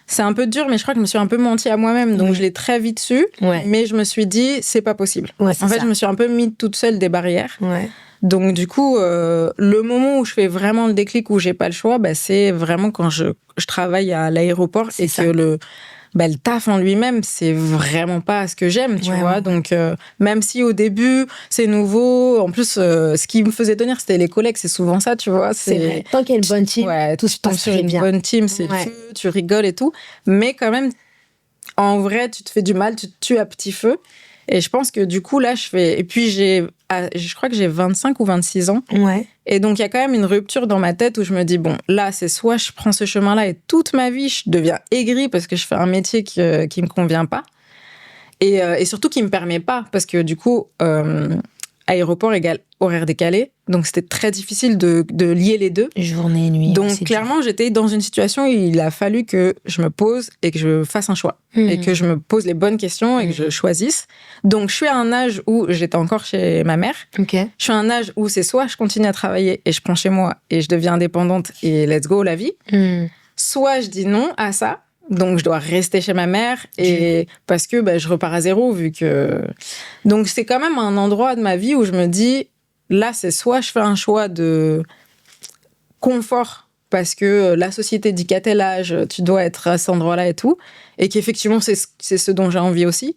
c'est un peu dur, mais je crois que je me suis un peu menti à moi-même, donc je l'ai très vite su, mais je me suis dit, c'est pas possible. Ouais, en fait, je me suis un peu mis toute seule des barrières. Ouais. Donc, du coup, le moment où je fais vraiment le déclic, où j'ai pas le choix, c'est vraiment quand je travaille à l'aéroport et que le taf en lui-même, c'est vraiment pas ce que j'aime, tu vois. Donc, même si au début, c'est nouveau, en plus, ce qui me faisait tenir, c'était les collègues, c'est souvent ça, tu vois. C'est vrai. Tant qu'il y a une bonne team, tout se passe très bien. Sur une bonne team, c'est le feu, tu rigoles et tout. Mais quand même, en vrai, tu te fais du mal, tu te tues à petit feu. Et je pense que du coup, là, et puis, je crois que j'ai 25 ou 26 ans. Ouais. Et donc, il y a quand même une rupture dans ma tête où je me dis, bon, là, c'est soit je prends ce chemin-là et toute ma vie, je deviens aigrie parce que je fais un métier qui me convient pas. Et surtout qui me permet pas. Parce que du coup, aéroport égale horaire décalé. Donc, c'était très difficile de lier les deux. Journée et nuit. Donc, clairement, j'étais dans une situation où il a fallu que je me pose et que je fasse un choix. Et que je me pose les bonnes questions et que je choisisse. Donc, je suis à un âge où j'étais encore chez ma mère. Okay. Je suis à un âge où c'est soit je continue à travailler et je prends chez moi et je deviens indépendante et let's go la vie. Soit je dis non à ça. Donc, je dois rester chez ma mère et parce que je repars à zéro vu que... Donc, c'est quand même un endroit de ma vie où je me dis... Là, c'est soit je fais un choix de confort parce que la société dit qu'à tel âge, tu dois être à cet endroit-là et tout, et qu'effectivement, c'est ce dont j'ai envie aussi.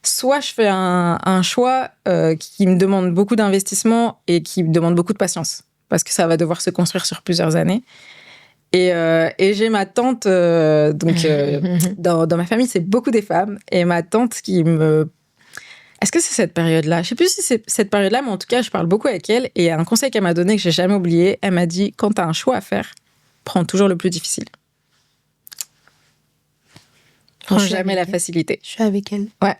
Soit je fais un choix qui me demande beaucoup d'investissement et qui me demande beaucoup de patience parce que ça va devoir se construire sur plusieurs années. Et j'ai ma tante, dans ma famille, c'est beaucoup des femmes, et ma tante qui me... Est-ce que c'est cette période-là? Je sais plus si c'est cette période-là, mais en tout cas, je parle beaucoup avec elle. Et un conseil qu'elle m'a donné que j'ai jamais oublié, elle m'a dit, quand tu as un choix à faire, prends toujours le plus difficile. Prends jamais la facilité. Je suis avec elle. Ouais.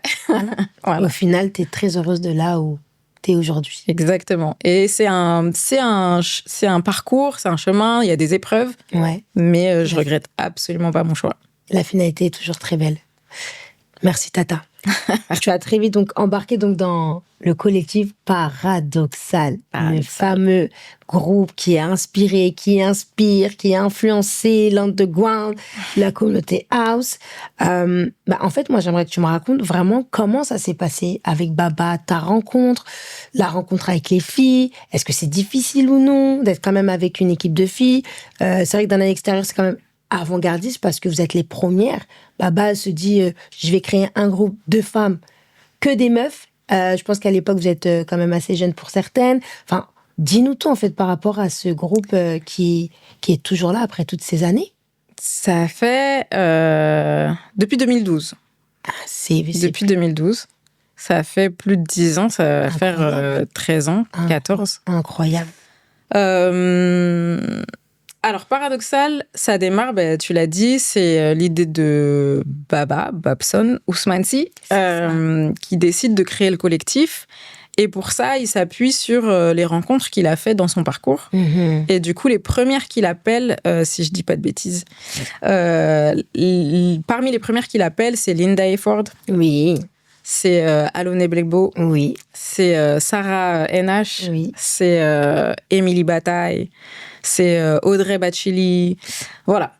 Voilà. Au final, tu es très heureuse de là où tu es aujourd'hui. Exactement. Et c'est un parcours, c'est un chemin, il y a des épreuves. Ouais. Mais je regrette absolument pas mon choix. La finalité est toujours très belle. Merci, Tata. Tu as très vite donc embarqué donc dans le collectif Paradoxal, le fameux groupe qui a inspiré, qui inspire, qui a influencé l'underground, la communauté house. En fait, moi, j'aimerais que tu me racontes vraiment comment ça s'est passé avec Baba, ta rencontre, la rencontre avec les filles. Est-ce que c'est difficile ou non d'être quand même avec une équipe de filles? C'est vrai que d'un œil extérieur, c'est quand même avant-gardiste parce que vous êtes les premières. Baba se dit, je vais créer un groupe de femmes, que des meufs. Je pense qu'à l'époque, vous êtes quand même assez jeune pour certaines. Enfin, dis-nous tout, en fait, par rapport à ce groupe qui est toujours là après toutes ces années. Ça fait depuis 2012. Depuis 2012. Ça fait plus de 10 ans, ça va faire 13 ans, 14. Incroyable. Alors, Paradoxal, ça démarre, tu l'as dit, c'est l'idée de Babson Ousmansi, qui décide de créer le collectif. Et pour ça, il s'appuie sur les rencontres qu'il a faites dans son parcours. Et du coup, les premières qu'il appelle, si je dis pas de bêtises, parmi les premières qu'il appelle, c'est Linda Efford. Oui. C'est Alone Blekbo. Oui. C'est Sarah NH. Oui. C'est Émilie Bataille. C'est Audrey Bachili. Voilà.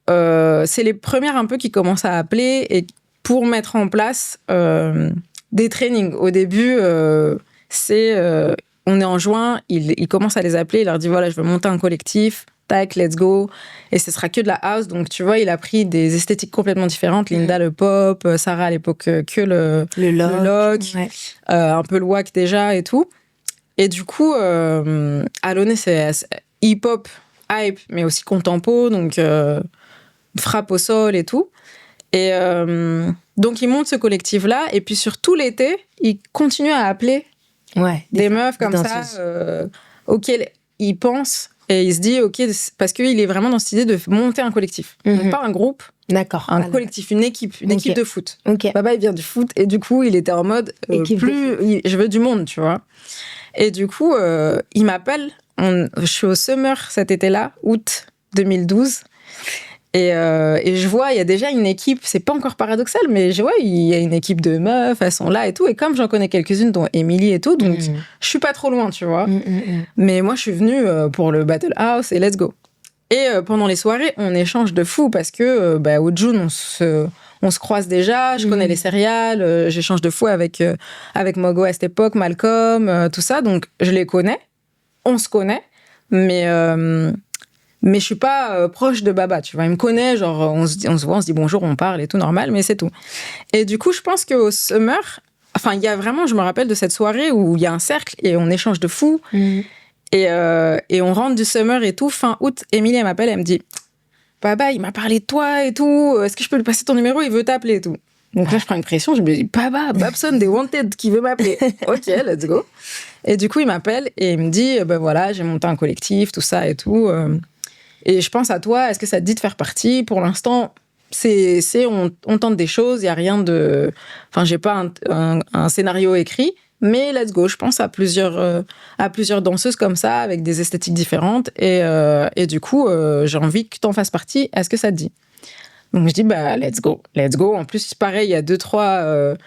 C'est les premières un peu qui commencent à appeler et pour mettre en place des trainings. Au début, on est en juin, il commence à les appeler, il leur dit voilà, je veux monter un collectif, tac, let's go. Et ce sera que de la house. Donc, tu vois, il a pris des esthétiques complètement différentes. Linda, le pop, Sarah, à l'époque, que le lock, ouais. un peu le wack déjà et tout. Et du coup, Alone, c'est hip-hop, hype, mais aussi contempo, donc frappe au sol et tout. Et donc, il monte ce collectif-là. Et puis, sur tout l'été, il continue à appeler des meufs comme ça auxquelles il pense. Et il se dit, OK, parce qu'il est vraiment dans cette idée de monter un collectif. Donc, pas un groupe, un collectif, une équipe de foot. Baba, il vient du foot. Et du coup, il était en mode, je veux du monde, tu vois. Et du coup, il m'appelle. Je suis au Summer cet été-là, août 2012. Et je vois, il y a déjà une équipe, c'est pas encore Paradoxal, mais je vois, il y a une équipe de meufs, elles sont là et tout. Et comme j'en connais quelques-unes, dont Émilie et tout, donc je suis pas trop loin, tu vois. Mais moi, je suis venue pour le Battle House et let's go. Et pendant les soirées, on échange de fou parce que au June, on se croise déjà, je connais les céréales, j'échange de fou avec Mogo à cette époque, Malcolm, tout ça. Donc, je les connais, on se connaît, mais je suis pas proche de Baba, tu vois. Il me connaît, genre, on se voit, on se dit bonjour, on parle et tout, normal, mais c'est tout. Et du coup, je pense qu'au Summer, enfin, il y a vraiment, je me rappelle de cette soirée où il y a un cercle et on échange de fou. Et on rentre du Summer et tout. Fin août, Émilie, elle m'appelle, elle me dit Baba, il m'a parlé de toi et tout. Est-ce que je peux lui passer ton numéro? Il veut t'appeler et tout. Donc là, je prends une pression. Je me dis Baba, Babson, des Wanted qui veut m'appeler. OK, let's go. Et du coup, il m'appelle et il me dit voilà, j'ai monté un collectif, tout ça et tout. Et je pense à toi. Est-ce que ça te dit de faire partie? Pour l'instant, on tente des choses. Il y a rien de. Enfin, j'ai pas un scénario écrit. mais let's go. Je pense à plusieurs danseuses comme ça, avec des esthétiques différentes. Et du coup, j'ai envie que tu en fasses partie. Est-ce que ça te dit? Donc je dis, let's go. En plus, pareil, il y a deux, trois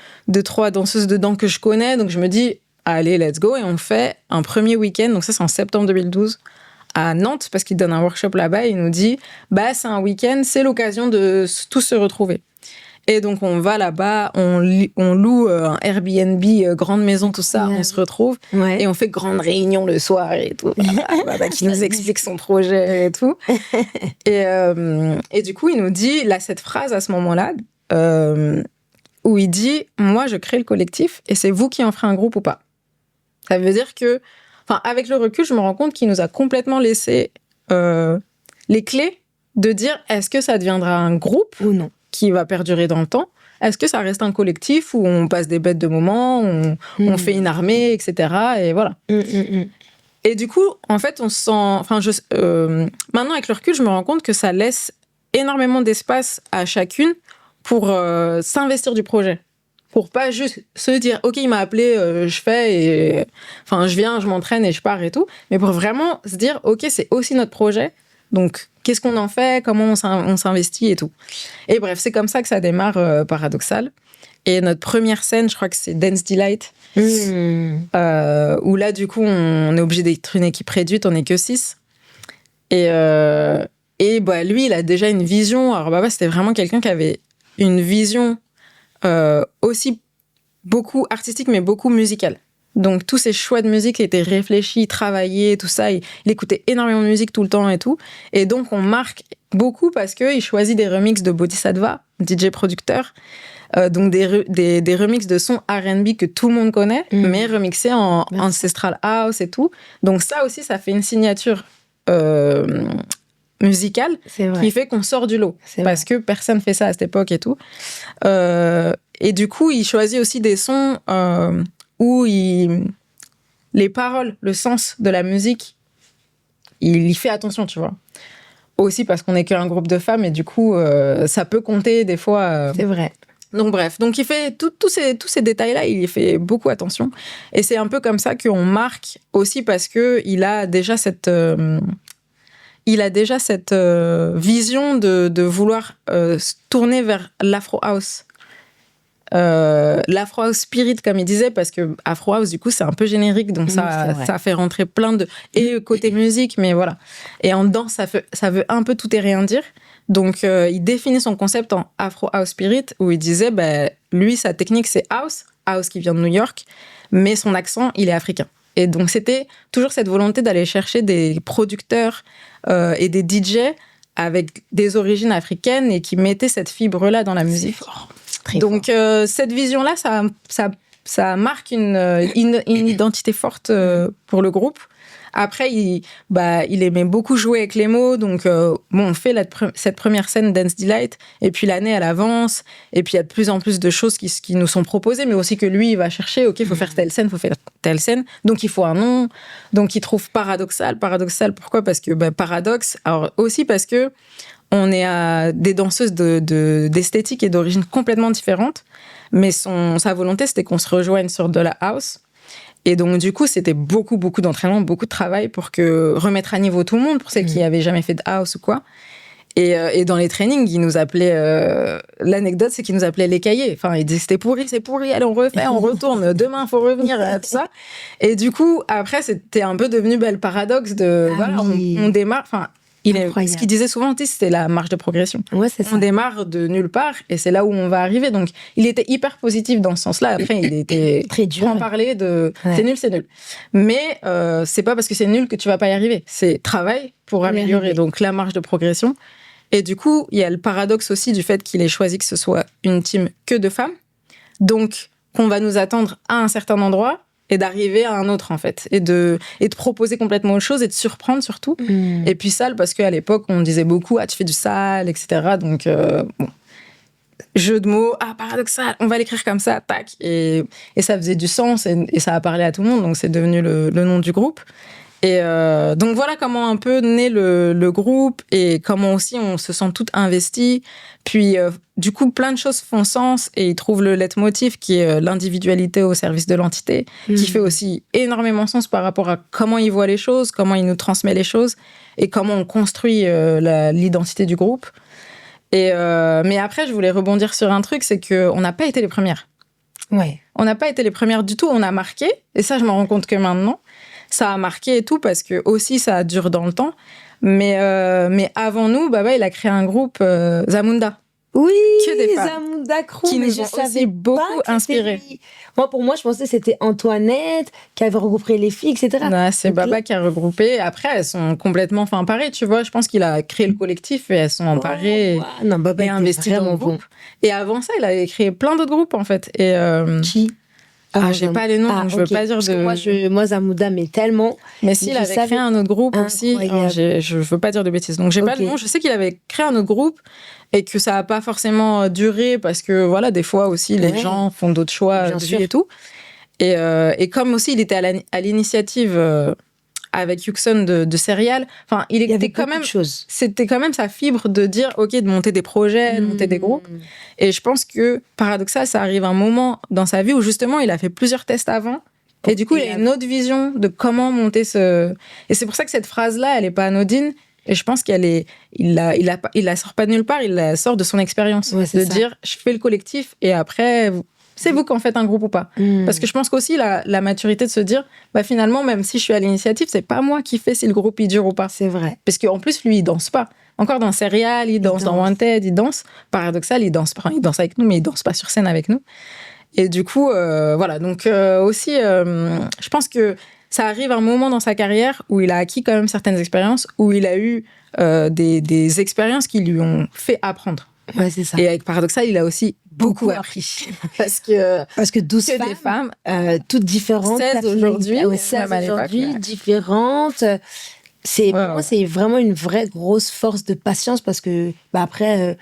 danseuses dedans que je connais. Donc je me dis, allez, let's go. Et on fait un premier week-end. Donc ça, c'est en septembre 2012. À Nantes, parce qu'il donne un workshop là-bas, il nous dit c'est un week-end, c'est l'occasion de tous se retrouver. Et donc on va là-bas, on loue un Airbnb, grande maison, tout ça, on se retrouve et on fait grande réunion le soir et tout, qui nous explique son projet et tout. Et du coup, il nous dit là cette phrase à ce moment-là où il dit moi je crée le collectif et c'est vous qui en ferez un groupe ou pas. Ça veut dire que avec le recul, je me rends compte qu'il nous a complètement laissé les clés de dire est-ce que ça deviendra un groupe ou non qui va perdurer dans le temps? Est-ce que ça reste un collectif où on passe des bêtes de moments, on fait une armée, etc. Et voilà. Et du coup, en fait, on se sent... maintenant, avec le recul, je me rends compte que ça laisse énormément d'espace à chacune pour s'investir du projet. Pour pas juste se dire ok, il m'a appelé, je fais et je viens, je m'entraîne et je pars et tout, mais pour vraiment se dire ok, c'est aussi notre projet, donc qu'est-ce qu'on en fait, comment on s'investit et tout. Et bref, c'est comme ça que ça démarre Paradoxal. Et notre première scène, je crois que c'est Dance Delight, où là du coup on est obligé d'être une équipe réduite, on n'est que 6. Et lui, il a déjà une vision. Alors Baba, c'était vraiment quelqu'un qui avait une vision aussi beaucoup artistique, mais beaucoup musicale. Donc, tous ses choix de musique étaient réfléchis, travaillés, tout ça. Il écoutait énormément de musique tout le temps et tout. Et donc, on marque beaucoup parce qu'il choisit des remixes de Bodhisattva, DJ producteur. Donc, des remixes de sons R&B que tout le monde connaît, mais remixés en Ancestral House et tout. Donc, ça aussi, ça fait une signature musicale qui fait qu'on sort du lot. Parce que personne fait ça à cette époque et tout. Et du coup, il choisit aussi des sons où les paroles, le sens de la musique, il y fait attention, tu vois. Aussi parce qu'on n'est qu'un groupe de femmes et du coup, ça peut compter des fois. C'est vrai. Donc bref, donc il fait tous ces détails-là, il y fait beaucoup attention. Et c'est un peu comme ça qu'on marque aussi parce qu'il a déjà cette... vision de vouloir se tourner vers l'Afro House. L'Afro House Spirit, comme il disait, parce que Afro House, du coup, c'est un peu générique, donc ça fait rentrer plein de... Et côté musique, mais voilà. Et en danse, ça veut un peu tout et rien dire. Donc, il définit son concept en Afro House Spirit, où il disait, lui, sa technique, c'est house qui vient de New York, mais son accent, il est africain. Et donc, c'était toujours cette volonté d'aller chercher des producteurs et des DJ avec des origines africaines et qui mettaient cette fibre-là dans la musique. Donc, cette vision-là, ça marque une identité forte pour le groupe. Après, il aimait beaucoup jouer avec les mots. Donc, on fait cette première scène Dance Delight. Et puis, l'année, elle avance. Et puis, il y a de plus en plus de choses qui nous sont proposées, mais aussi que lui, il va chercher. OK, il faut faire telle scène, il faut faire telle scène. Donc, il faut un nom. Donc, il trouve Paradoxal. Paradoxal, pourquoi? Parce que paradoxe. Alors, aussi parce que on est à des danseuses d'esthétique et d'origine complètement différentes. Mais sa volonté, c'était qu'on se rejoigne sur de la house. Et donc, du coup, c'était beaucoup, beaucoup d'entraînement, beaucoup de travail pour remettre à niveau tout le monde, pour celles qui n'avaient jamais fait de house ou quoi. Et dans les trainings, ils nous appelaient... l'anecdote, c'est qu'ils nous appelaient les cahiers. Enfin, ils disaient, c'est pourri, allez, on refait, on retourne, demain, il faut revenir, tout ça. Et du coup, après, c'était un peu devenu le paradoxe de... on démarre... Enfin, ce qu'il disait souvent, c'était la marche de progression. Ouais, c'est ça. On démarre de nulle part et c'est là où on va arriver. Donc, il était hyper positif dans ce sens-là. Après, il était très dur. Pour en parler de c'est nul, c'est nul. Mais c'est pas parce que c'est nul que tu vas pas y arriver. C'est travail pour améliorer. Donc, la marche de progression. Et du coup, il y a le paradoxe aussi du fait qu'il ait choisi que ce soit une team que de femmes. Donc, qu'on va nous attendre à un certain endroit et d'arriver à un autre, en fait. Et de proposer complètement autre chose et de surprendre, surtout. Et puis sale, parce qu'à l'époque, on disait beaucoup « Ah, tu fais du sale, etc. » Donc, jeu de mots, paradoxal, on va l'écrire comme ça, tac. Et ça faisait du sens et ça a parlé à tout le monde, donc c'est devenu le nom du groupe. Et donc voilà comment un peu naît le groupe et comment aussi on se sent tout investi. Puis du coup, plein de choses font sens et ils trouvent le leitmotiv qui est l'individualité au service de l'entité, qui fait aussi énormément sens par rapport à comment ils voient les choses, comment ils nous transmettent les choses et comment on construit l'identité du groupe. Et mais après, je voulais rebondir sur un truc, c'est qu'on n'a pas été les premières. Ouais. On n'a pas été les premières du tout, on a marqué, et ça, je m'en rends compte que maintenant. Ça a marqué et tout, parce que aussi, ça dure dans le temps. Mais avant nous, Baba, il a créé un groupe, Zamunda. Oui, Que des femmes Zamunda Crew, qui mais nous je ont savais aussi beaucoup pas que c'était inspirés. lui. Moi, pour moi, je pensais que c'était Antoinette qui avait regroupé les filles, etc. Non, c'est Donc Baba là- qui a regroupé. Après, elles sont complètement emparées, tu vois. Je pense qu'il a créé le collectif et elles sont emparées Oh, ouais. Non, Baba et était investies dans le vraiment groupe. Et avant ça, il avait créé plein d'autres groupes, en fait. Et Qui j'ai pas les noms, donc je veux ok. pas dire Parce de... que moi, Zamunda, mais tellement. Mais si, il je avait savais- créé un autre groupe aussi. Incroyable. Je veux pas dire de bêtises. Donc, j'ai pas Ok. le nom. Je sais qu'il avait créé un autre groupe et que ça a pas forcément duré parce que, voilà, des fois aussi, les Ouais. gens font d'autres choix Bien de sûr. vie et tout. Et comme aussi, il était à l'initiative avec Yuxon de Serial, enfin, Il y avait était quand beaucoup même... de choses. C'était quand même sa fibre de dire, OK, de monter des projets, de monter des groupes. Et je pense que, paradoxal, ça arrive un moment dans sa vie où justement, il a fait plusieurs tests avant. Et du coup, il a une autre vision de comment monter ce... Et c'est pour ça que cette phrase-là, elle est pas anodine. Et je pense il la sort pas de nulle part, il la sort de son expérience. Ouais, c'est de ça. dire, je fais le collectif et après, c'est vous qui en faites un groupe ou pas. Parce que je pense qu'aussi, la maturité de se dire, bah finalement, même si je suis à l'initiative, c'est pas moi qui fais si le groupe il dure ou pas. C'est vrai. Parce qu'en plus, lui, il danse pas. Encore dans Serial, il danse dans Wanted, il danse. Paradoxal, il danse pas. Enfin, il danse avec nous, mais il danse pas sur scène avec nous. Et du coup, voilà. Donc aussi, je pense que ça arrive un moment dans sa carrière où il a acquis quand même certaines expériences, où il a eu des expériences qui lui ont fait apprendre. Ouais, c'est ça. Et avec Paradoxal, il a aussi beaucoup appris. Parce que 12 que des femmes, toutes différentes. 16 aujourd'hui, Ouais, 16 même à l'époque, aujourd'hui, ouais. différentes. Pour moi, c'est vraiment une vraie grosse force de patience parce que après,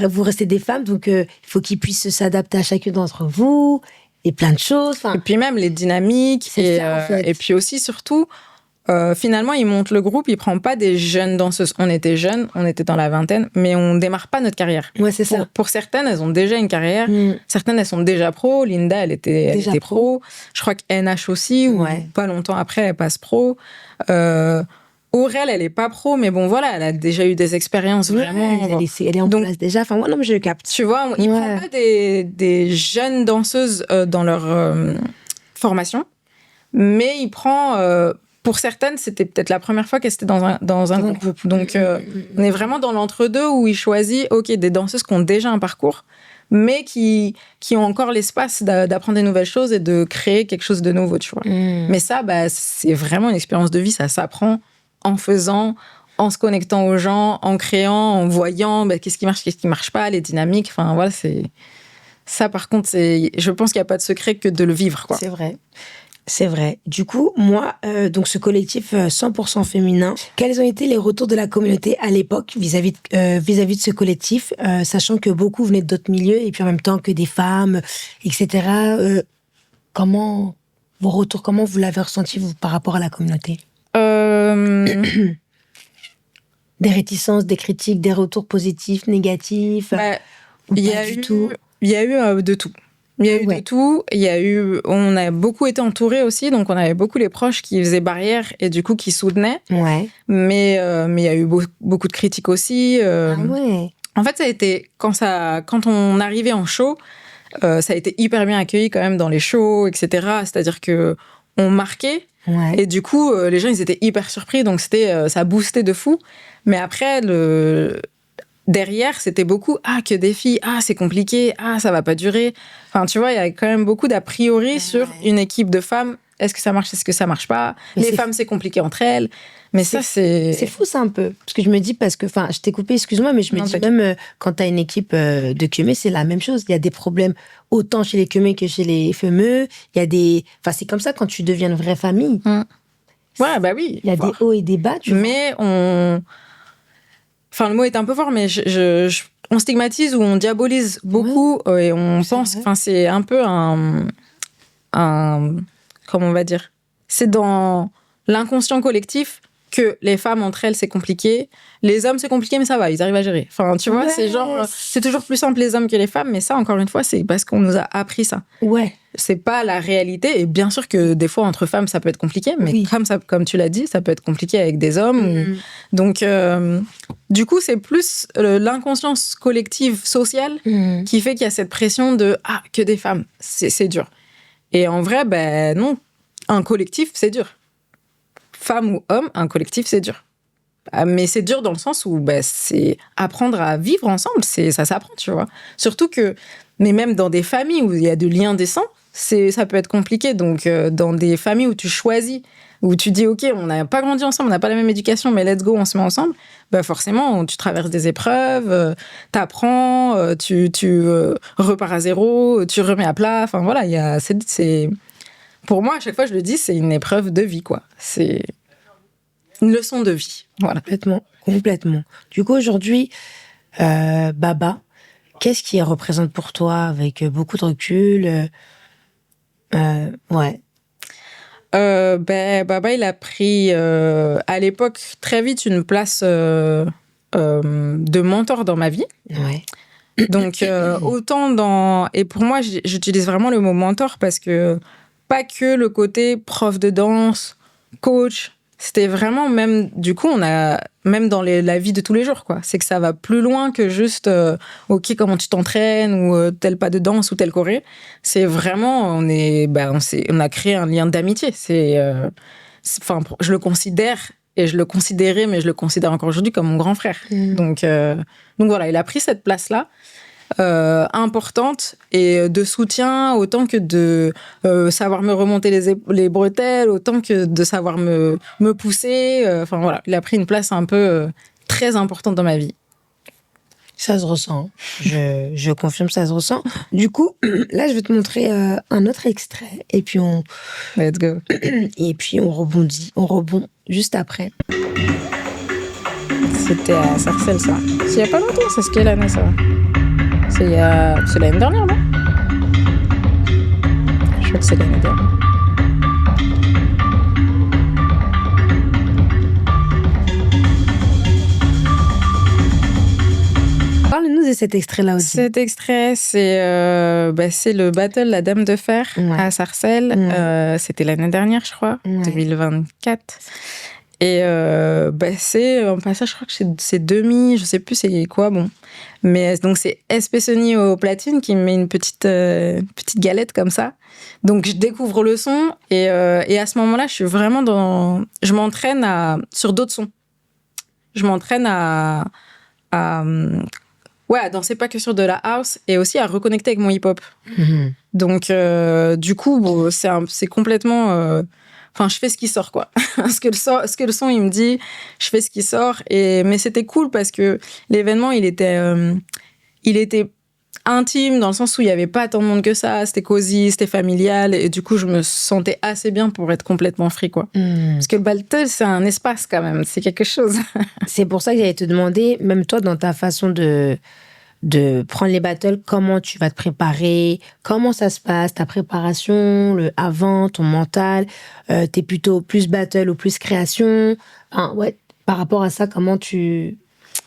vous restez des femmes, donc il faut qu'ils puissent s'adapter à chacune d'entre vous et plein de choses. Et puis même les dynamiques. C'est ça, en fait. Et puis aussi, surtout, finalement, il monte le groupe, il prend pas des jeunes danseuses. On était jeunes, on était dans la vingtaine, mais on démarre pas notre carrière. Ouais, c'est ça. Pour certaines, elles ont déjà une carrière. Certaines, elles sont déjà pro. Linda, elle était pro. Je crois que NH aussi, ou pas longtemps après, elle passe pro. Aurel, elle est pas pro, mais bon, voilà, elle a déjà eu des expériences vraiment. Elle est en place déjà. Enfin, moi, non, mais je le capte. Tu vois, il prend pas des jeunes danseuses dans leur formation, mais il prend... pour certaines, c'était peut-être la première fois qu'elles étaient dans un groupe. Donc, on est vraiment dans l'entre-deux où il choisit, des danseuses qui ont déjà un parcours, mais qui ont encore l'espace d'apprendre des nouvelles choses et de créer quelque chose de nouveau, tu vois. Mais ça, c'est vraiment une expérience de vie, ça s'apprend en faisant, en se connectant aux gens, en créant, en voyant qu'est-ce qui marche pas, les dynamiques. Enfin, voilà, c'est... Ça, par contre, je pense qu'il n'y a pas de secret que de le vivre, quoi. C'est vrai. C'est vrai. Du coup, moi, donc ce collectif 100% féminin, quels ont été les retours de la communauté à l'époque vis-à-vis de ce collectif, sachant que beaucoup venaient d'autres milieux et puis en même temps que des femmes, etc. Comment vos retours, comment vous l'avez ressenti vous, par rapport à la communauté? Des réticences, des critiques, des retours positifs, négatifs. Il y a eu de tout. Il y a eu de tout. On a beaucoup été entourés aussi, donc on avait beaucoup les proches qui faisaient barrière et du coup qui soutenaient. Ouais. Mais il y a eu beaucoup de critiques aussi. En fait, ça a été quand on arrivait en show, ça a été hyper bien accueilli quand même dans les shows, etc. C'est-à-dire que on marquait. Ouais. Et du coup, les gens, ils étaient hyper surpris, donc ça boostait de fou. Mais après, derrière, c'était beaucoup que des filles, c'est compliqué, ça va pas durer. Enfin, tu vois, il y a quand même beaucoup d'a priori sur une équipe de femmes. Est-ce que ça marche, est-ce que ça marche pas? Les femmes, c'est compliqué entre elles. Mais ça, c'est... C'est fou, ça, un peu. Parce que je me dis, je t'ai coupé, excuse-moi, mais je me dis même, quand t'as une équipe de Kemé, c'est la même chose. Il y a des problèmes autant chez les Kemé que chez les femeux. Il y a des... Enfin, c'est comme ça quand tu deviens une vraie famille. Ouais, bah oui. Il y a des hauts et des bas, tu vois. Mais Enfin, le mot est un peu fort, mais on stigmatise ou on diabolise beaucoup et on pense... Enfin, c'est un peu un... Comment on va dire? C'est dans l'inconscient collectif que les femmes entre elles c'est compliqué, les hommes c'est compliqué mais ça va, ils arrivent à gérer. Enfin tu vois, c'est genre c'est toujours plus simple les hommes que les femmes, mais ça encore une fois c'est parce qu'on nous a appris ça. Ouais. C'est pas la réalité et bien sûr que des fois entre femmes ça peut être compliqué, mais comme tu l'as dit, ça peut être compliqué avec des hommes. Donc du coup c'est plus l'inconscience collective sociale qui fait qu'il y a cette pression de que des femmes, c'est dur. Et en vrai ben non, un collectif c'est dur. Femme ou homme, un collectif, c'est dur. Mais c'est dur dans le sens où c'est apprendre à vivre ensemble, ça s'apprend, tu vois. Surtout que, mais même dans des familles où il y a de liens décents, ça peut être compliqué. Donc, dans des familles où tu choisis, où tu dis, OK, on n'a pas grandi ensemble, on n'a pas la même éducation, mais let's go, on se met ensemble, forcément, tu traverses des épreuves, t'apprends, tu repars à zéro, tu remets à plat. Enfin, voilà, pour moi, à chaque fois, je le dis, c'est une épreuve de vie, quoi. C'est une leçon de vie. Voilà. Complètement. Du coup, aujourd'hui, Baba, qu'est-ce qui représente pour toi avec beaucoup de recul Ouais. Baba, il a pris à l'époque très vite une place de mentor dans ma vie. Ouais. Donc, et pour moi, j'utilise vraiment le mot mentor parce que pas que le côté prof de danse, coach, c'était vraiment même, du coup, on a, même dans la vie de tous les jours, quoi. C'est que ça va plus loin que juste, OK, comment tu t'entraînes, ou tel pas de danse, ou tel choré. C'est vraiment, on a créé un lien d'amitié. Je le considère, et je le considérais, mais je le considère encore aujourd'hui comme mon grand frère. Donc voilà, il a pris cette place-là. Importante et de soutien autant que de savoir me remonter les bretelles, autant que de savoir me pousser. Enfin voilà, il a pris une place un peu très importante dans ma vie. Ça se ressent. Je confirme, ça se ressent. Du coup, là, je vais te montrer un autre extrait et puis Let's go. Et puis on rebond juste après. C'était à Sarcelles, ça. C'est il y a pas longtemps, c'est quelle année, ça? C'est l'année dernière, non? Je crois que c'est l'année dernière. Parle-nous de cet extrait-là aussi. Cet extrait, c'est le battle La Dame de Fer à Sarcelles. C'était l'année dernière, je crois, 2024. Et c'est un passage, je crois que c'est demi, je sais plus c'est quoi, bon. Mais donc c'est SP Sony au platine qui me met une petite galette comme ça. Donc je découvre le son et à ce moment-là, je suis vraiment je m'entraîne sur d'autres sons. Je m'entraîne à danser pas que sur de la house et aussi à reconnecter avec mon hip-hop. Donc du coup, c'est complètement je fais ce qui sort, quoi. ce que le son, il me dit, je fais ce qui sort. Mais c'était cool parce que l'événement, il était intime dans le sens où il n'y avait pas tant de monde que ça. C'était cosy, c'était familial. Et du coup, je me sentais assez bien pour être complètement free, quoi. Parce que le battle, c'est un espace quand même. C'est quelque chose. C'est pour ça que j'allais te demander, même toi, dans ta façon de prendre les battles, comment tu vas te préparer, comment ça se passe, ta préparation, le avant, ton mental, t'es plutôt plus battle ou plus création, par rapport à ça, comment tu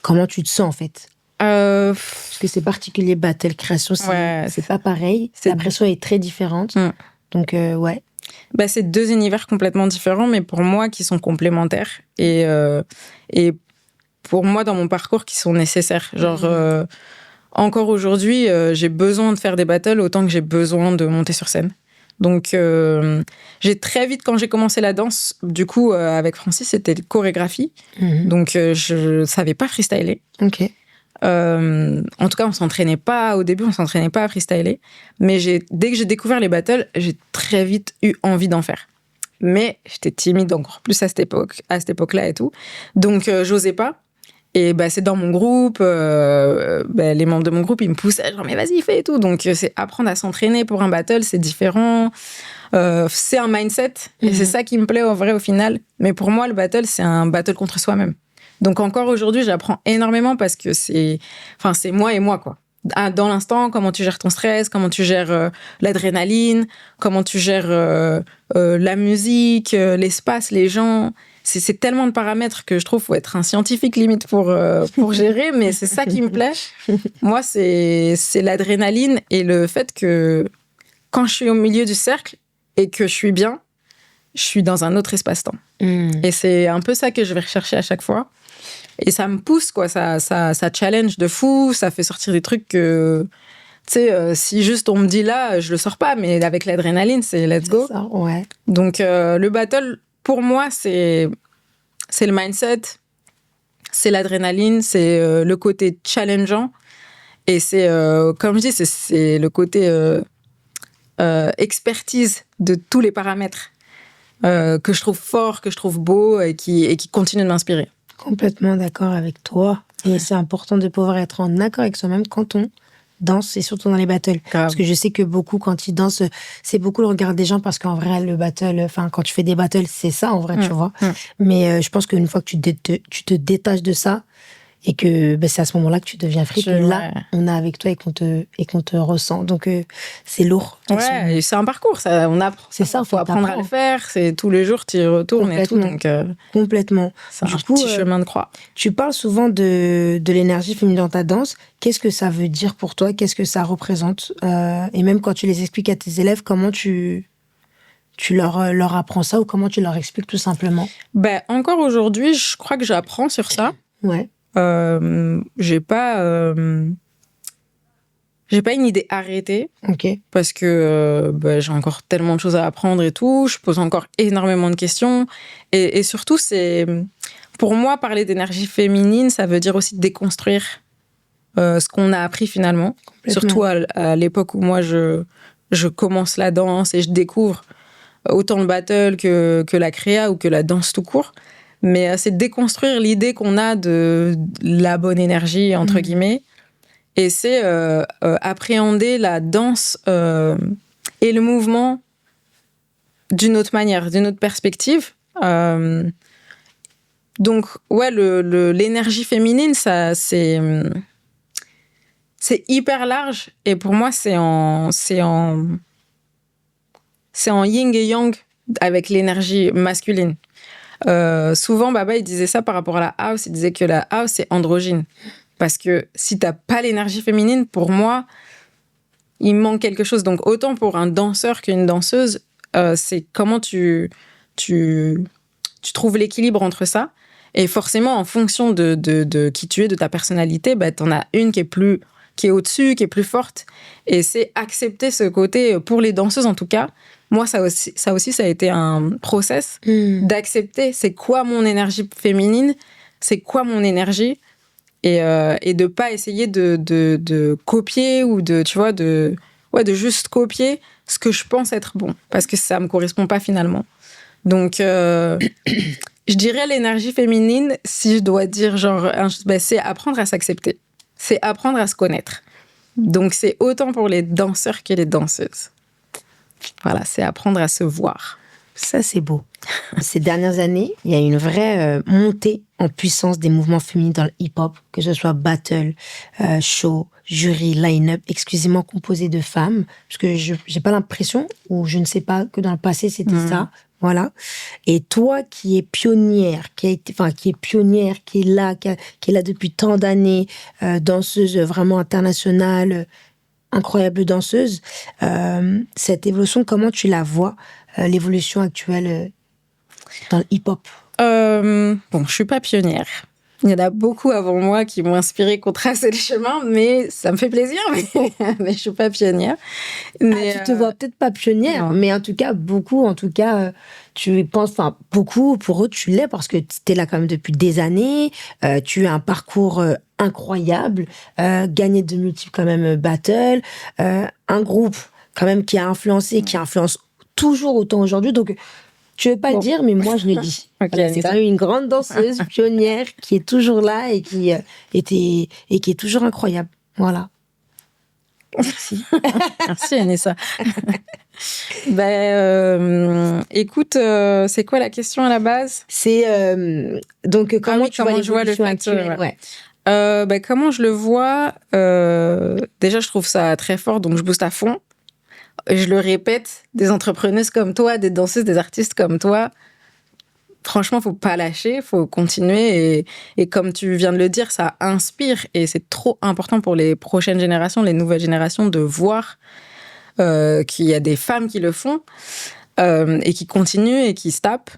te sens en fait? Parce que c'est particulier, battle, création, c'est pas pareil, la pression est très différente, donc c'est deux univers complètement différents, mais pour moi qui sont complémentaires et pour moi dans mon parcours qui sont nécessaires, genre encore aujourd'hui, j'ai besoin de faire des battles autant que j'ai besoin de monter sur scène. Donc, j'ai très vite, quand j'ai commencé la danse, du coup, avec Francis, c'était chorégraphie. Donc, je savais pas freestyler. Ok. En tout cas, au début, on s'entraînait pas à freestyler. Mais dès que j'ai découvert les battles, j'ai très vite eu envie d'en faire. Mais j'étais timide encore plus à cette époque-là et tout. Donc, j'osais pas. Et c'est dans mon groupe, les membres de mon groupe, ils me poussaient, genre, mais vas-y, fais et tout. Donc, c'est apprendre à s'entraîner pour un battle, c'est différent. C'est un mindset, et c'est ça qui me plaît en vrai au final. Mais pour moi, le battle, c'est un battle contre soi-même. Donc, encore aujourd'hui, j'apprends énormément parce que c'est moi et moi, quoi. dans l'instant, comment tu gères ton stress, comment tu gères l'adrénaline, comment tu gères la musique, l'espace, les gens. C'est tellement de paramètres que je trouve qu'il faut être un scientifique limite pour gérer, mais c'est ça qui me plaît. Moi, c'est l'adrénaline et le fait que quand je suis au milieu du cercle et que je suis bien, je suis dans un autre espace-temps. Et c'est un peu ça que je vais rechercher à chaque fois. Et ça me pousse, quoi. Ça challenge de fou, ça fait sortir des trucs que... Tu sais, si juste on me dit là, je le sors pas, mais avec l'adrénaline, c'est let's go. Ça, ouais. Donc, le battle, pour moi, c'est le mindset, c'est l'adrénaline, c'est le côté challengeant. Et c'est, comme je dis, c'est le côté expertise de tous les paramètres que je trouve fort, que je trouve beau et qui continue de m'inspirer. Complètement d'accord avec toi. Et c'est important de pouvoir être en accord avec soi-même quand on danse, et surtout dans les battles. Grave. Parce que je sais que beaucoup, quand ils dansent, c'est beaucoup le regard des gens, parce qu'en vrai, le battle, enfin, quand tu fais des battles, c'est ça, en vrai, tu vois. Mais je pense qu'une fois que tu te détaches de ça, et que c'est à ce moment-là que tu deviens free, que là, on est avec toi et qu'on te ressent. Donc, c'est lourd. Ouais, et c'est un parcours, ça, on apprend. C'est ça, faut apprendre à le faire. C'est tous les jours, tu y retournes et tout. Donc, complètement. C'est un petit chemin de croix. Tu parles souvent de l'énergie féminine dans ta danse. Qu'est-ce que ça veut dire pour toi? Qu'est-ce que ça représente? Et même quand tu les expliques à tes élèves, comment tu leur apprends ça, ou comment tu leur expliques tout simplement? Encore aujourd'hui, je crois que j'apprends sur ça. Ouais. J'ai pas une idée arrêtée. Ok. Parce que j'ai encore tellement de choses à apprendre et tout. Je pose encore énormément de questions. Et surtout, pour moi, parler d'énergie féminine, ça veut dire aussi déconstruire ce qu'on a appris finalement. Surtout à l'époque où moi, je commence la danse et je découvre autant le battle que la créa ou que la danse tout court. Mais c'est déconstruire l'idée qu'on a de la bonne énergie, entre guillemets. Et c'est appréhender la danse et le mouvement d'une autre manière, d'une autre perspective. Donc, ouais, l'énergie féminine, ça, c'est hyper large. Et pour moi, c'est en yin et yang avec l'énergie masculine. Souvent, Baba, il disait ça par rapport à la house. Il disait que la house, c'est androgyne. Parce que si t'as pas l'énergie féminine, pour moi, il manque quelque chose. Donc, autant pour un danseur qu'une danseuse, c'est comment tu trouves l'équilibre entre ça. Et forcément, en fonction de qui tu es, de ta personnalité, t'en as une qui est au-dessus, qui est plus forte. Et c'est accepter ce côté, pour les danseuses en tout cas. Moi, ça aussi, ça a été un process d'accepter c'est quoi mon énergie féminine, c'est quoi mon énergie, et de pas essayer de copier ou de juste copier ce que je pense être bon, parce que ça me correspond pas finalement. Donc, je dirais l'énergie féminine, si je dois dire c'est apprendre à s'accepter, c'est apprendre à se connaître. Donc, c'est autant pour les danseurs que les danseuses. Voilà, c'est apprendre à se voir. Ça, c'est beau. Ces dernières années, il y a une vraie montée en puissance des mouvements féminins dans le hip-hop, que ce soit battle, show, jury, line-up, exclusivement composé de femmes. Parce que je n'ai pas l'impression, ou je ne sais pas, que dans le passé, c'était ça. Voilà. Et toi, qui es pionnière, qui est là, qui est là depuis tant d'années, danseuse vraiment internationale, incroyable danseuse, cette évolution, comment tu la vois, l'évolution actuelle dans le hip-hop? Je suis pas pionnière. Il y en a beaucoup avant moi qui m'ont inspirée, qui ont tracé le chemin, mais ça me fait plaisir, mais je suis pas pionnière. Mais, tu te vois peut-être pas pionnière, mais en tout cas, beaucoup, tu penses, beaucoup, pour eux, tu l'es, parce que tu es là quand même depuis des années, tu as un parcours incroyable, gagné de multiples quand même battles, un groupe quand même qui a influencé, qui influence toujours autant aujourd'hui, donc tu veux pas le dire, mais moi je le dis. Okay, c'est quand même une grande danseuse pionnière qui est toujours là et qui est toujours incroyable. Voilà. Merci. Merci Anessa. Écoute, c'est quoi la question à la base? C'est donc comment tu vois je vois le fait actuelle, ouais. Comment je le vois, déjà, je trouve ça très fort, donc je booste à fond. Et je le répète, des entrepreneuses comme toi, des danseuses, des artistes comme toi, franchement, faut pas lâcher, faut continuer. Et comme tu viens de le dire, ça inspire. Et c'est trop important pour les prochaines générations, les nouvelles générations, de voir qu'il y a des femmes qui le font et qui continuent et qui se tapent.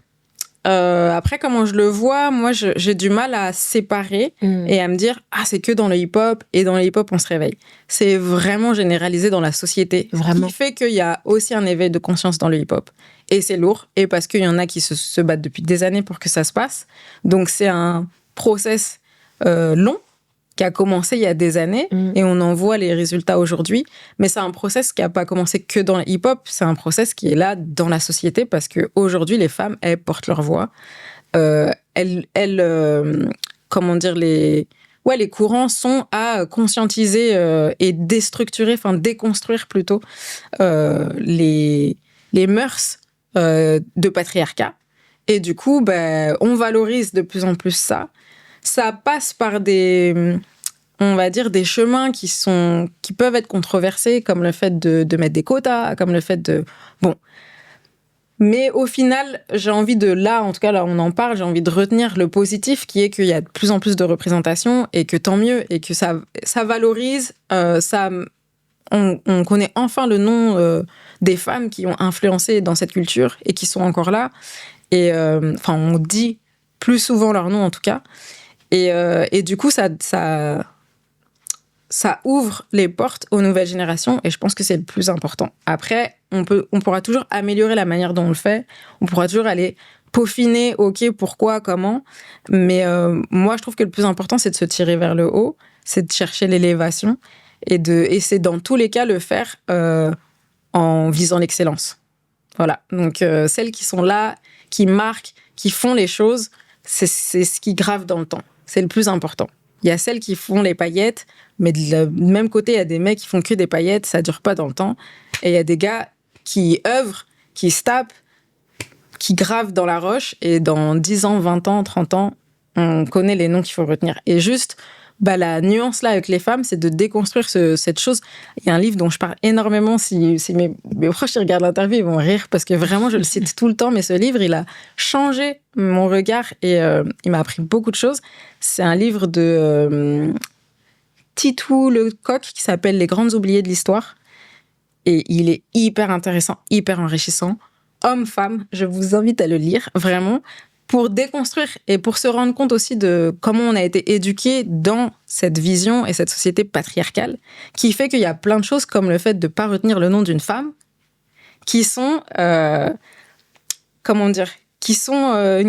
Après, comment je le vois, moi, j'ai du mal à séparer et à me dire « Ah, c'est que dans le hip-hop, et dans le hip-hop, on se réveille ». C'est vraiment généralisé dans la société. Vraiment. Ce qui fait qu'il y a aussi un éveil de conscience dans le hip-hop. Et c'est lourd, et parce qu'il y en a qui se battent depuis des années pour que ça se passe. Donc, c'est un process long, qui a commencé il y a des années, et on en voit les résultats aujourd'hui. Mais c'est un process qui n'a pas commencé que dans le hip-hop, c'est un process qui est là dans la société, parce qu'aujourd'hui, les femmes, elles portent leur voix. Comment dire, les courants sont à conscientiser et déconstruire plutôt les mœurs de patriarcat. Et du coup, on valorise de plus en plus ça. Ça passe par des chemins qui peuvent être controversés, comme le fait de mettre des quotas, comme le fait de... Bon. Mais au final, en tout cas, là, on en parle, j'ai envie de retenir le positif, qui est qu'il y a de plus en plus de représentation, et que tant mieux, et que ça valorise, on connaît enfin le nom des femmes qui ont influencé dans cette culture, et qui sont encore là. Et on dit plus souvent leur nom, en tout cas. Et du coup, ça ouvre les portes aux nouvelles générations, et je pense que c'est le plus important. Après, on pourra toujours améliorer la manière dont on le fait, on pourra toujours aller peaufiner, ok, pourquoi, comment, mais moi, je trouve que le plus important, c'est de se tirer vers le haut, c'est de chercher l'élévation, et c'est dans tous les cas le faire en visant l'excellence. Voilà, donc celles qui sont là, qui marquent, qui font les choses, c'est ce qui grave dans le temps. C'est le plus important. Il y a celles qui font les paillettes, mais du même côté, il y a des mecs qui font que des paillettes, ça dure pas dans le temps. Et il y a des gars qui œuvrent, qui se tapent, qui gravent dans la roche, et dans 10 ans, 20 ans, 30 ans, on connaît les noms qu'il faut retenir. Et juste, la nuance là avec les femmes, c'est de déconstruire cette chose. Il y a un livre dont je parle énormément, si mes proches qui regardent l'interview, ils vont rire, parce que vraiment, je le cite tout le temps, mais ce livre, il a changé mon regard, et il m'a appris beaucoup de choses. C'est un livre de Titou Lecoq qui s'appelle « Les grandes oubliées de l'histoire ». Et il est hyper intéressant, hyper enrichissant. Homme-femme, je vous invite à le lire, vraiment, pour déconstruire et pour se rendre compte aussi de comment on a été éduqué dans cette vision et cette société patriarcale, qui fait qu'il y a plein de choses, comme le fait de ne pas retenir le nom d'une femme, qui sont, une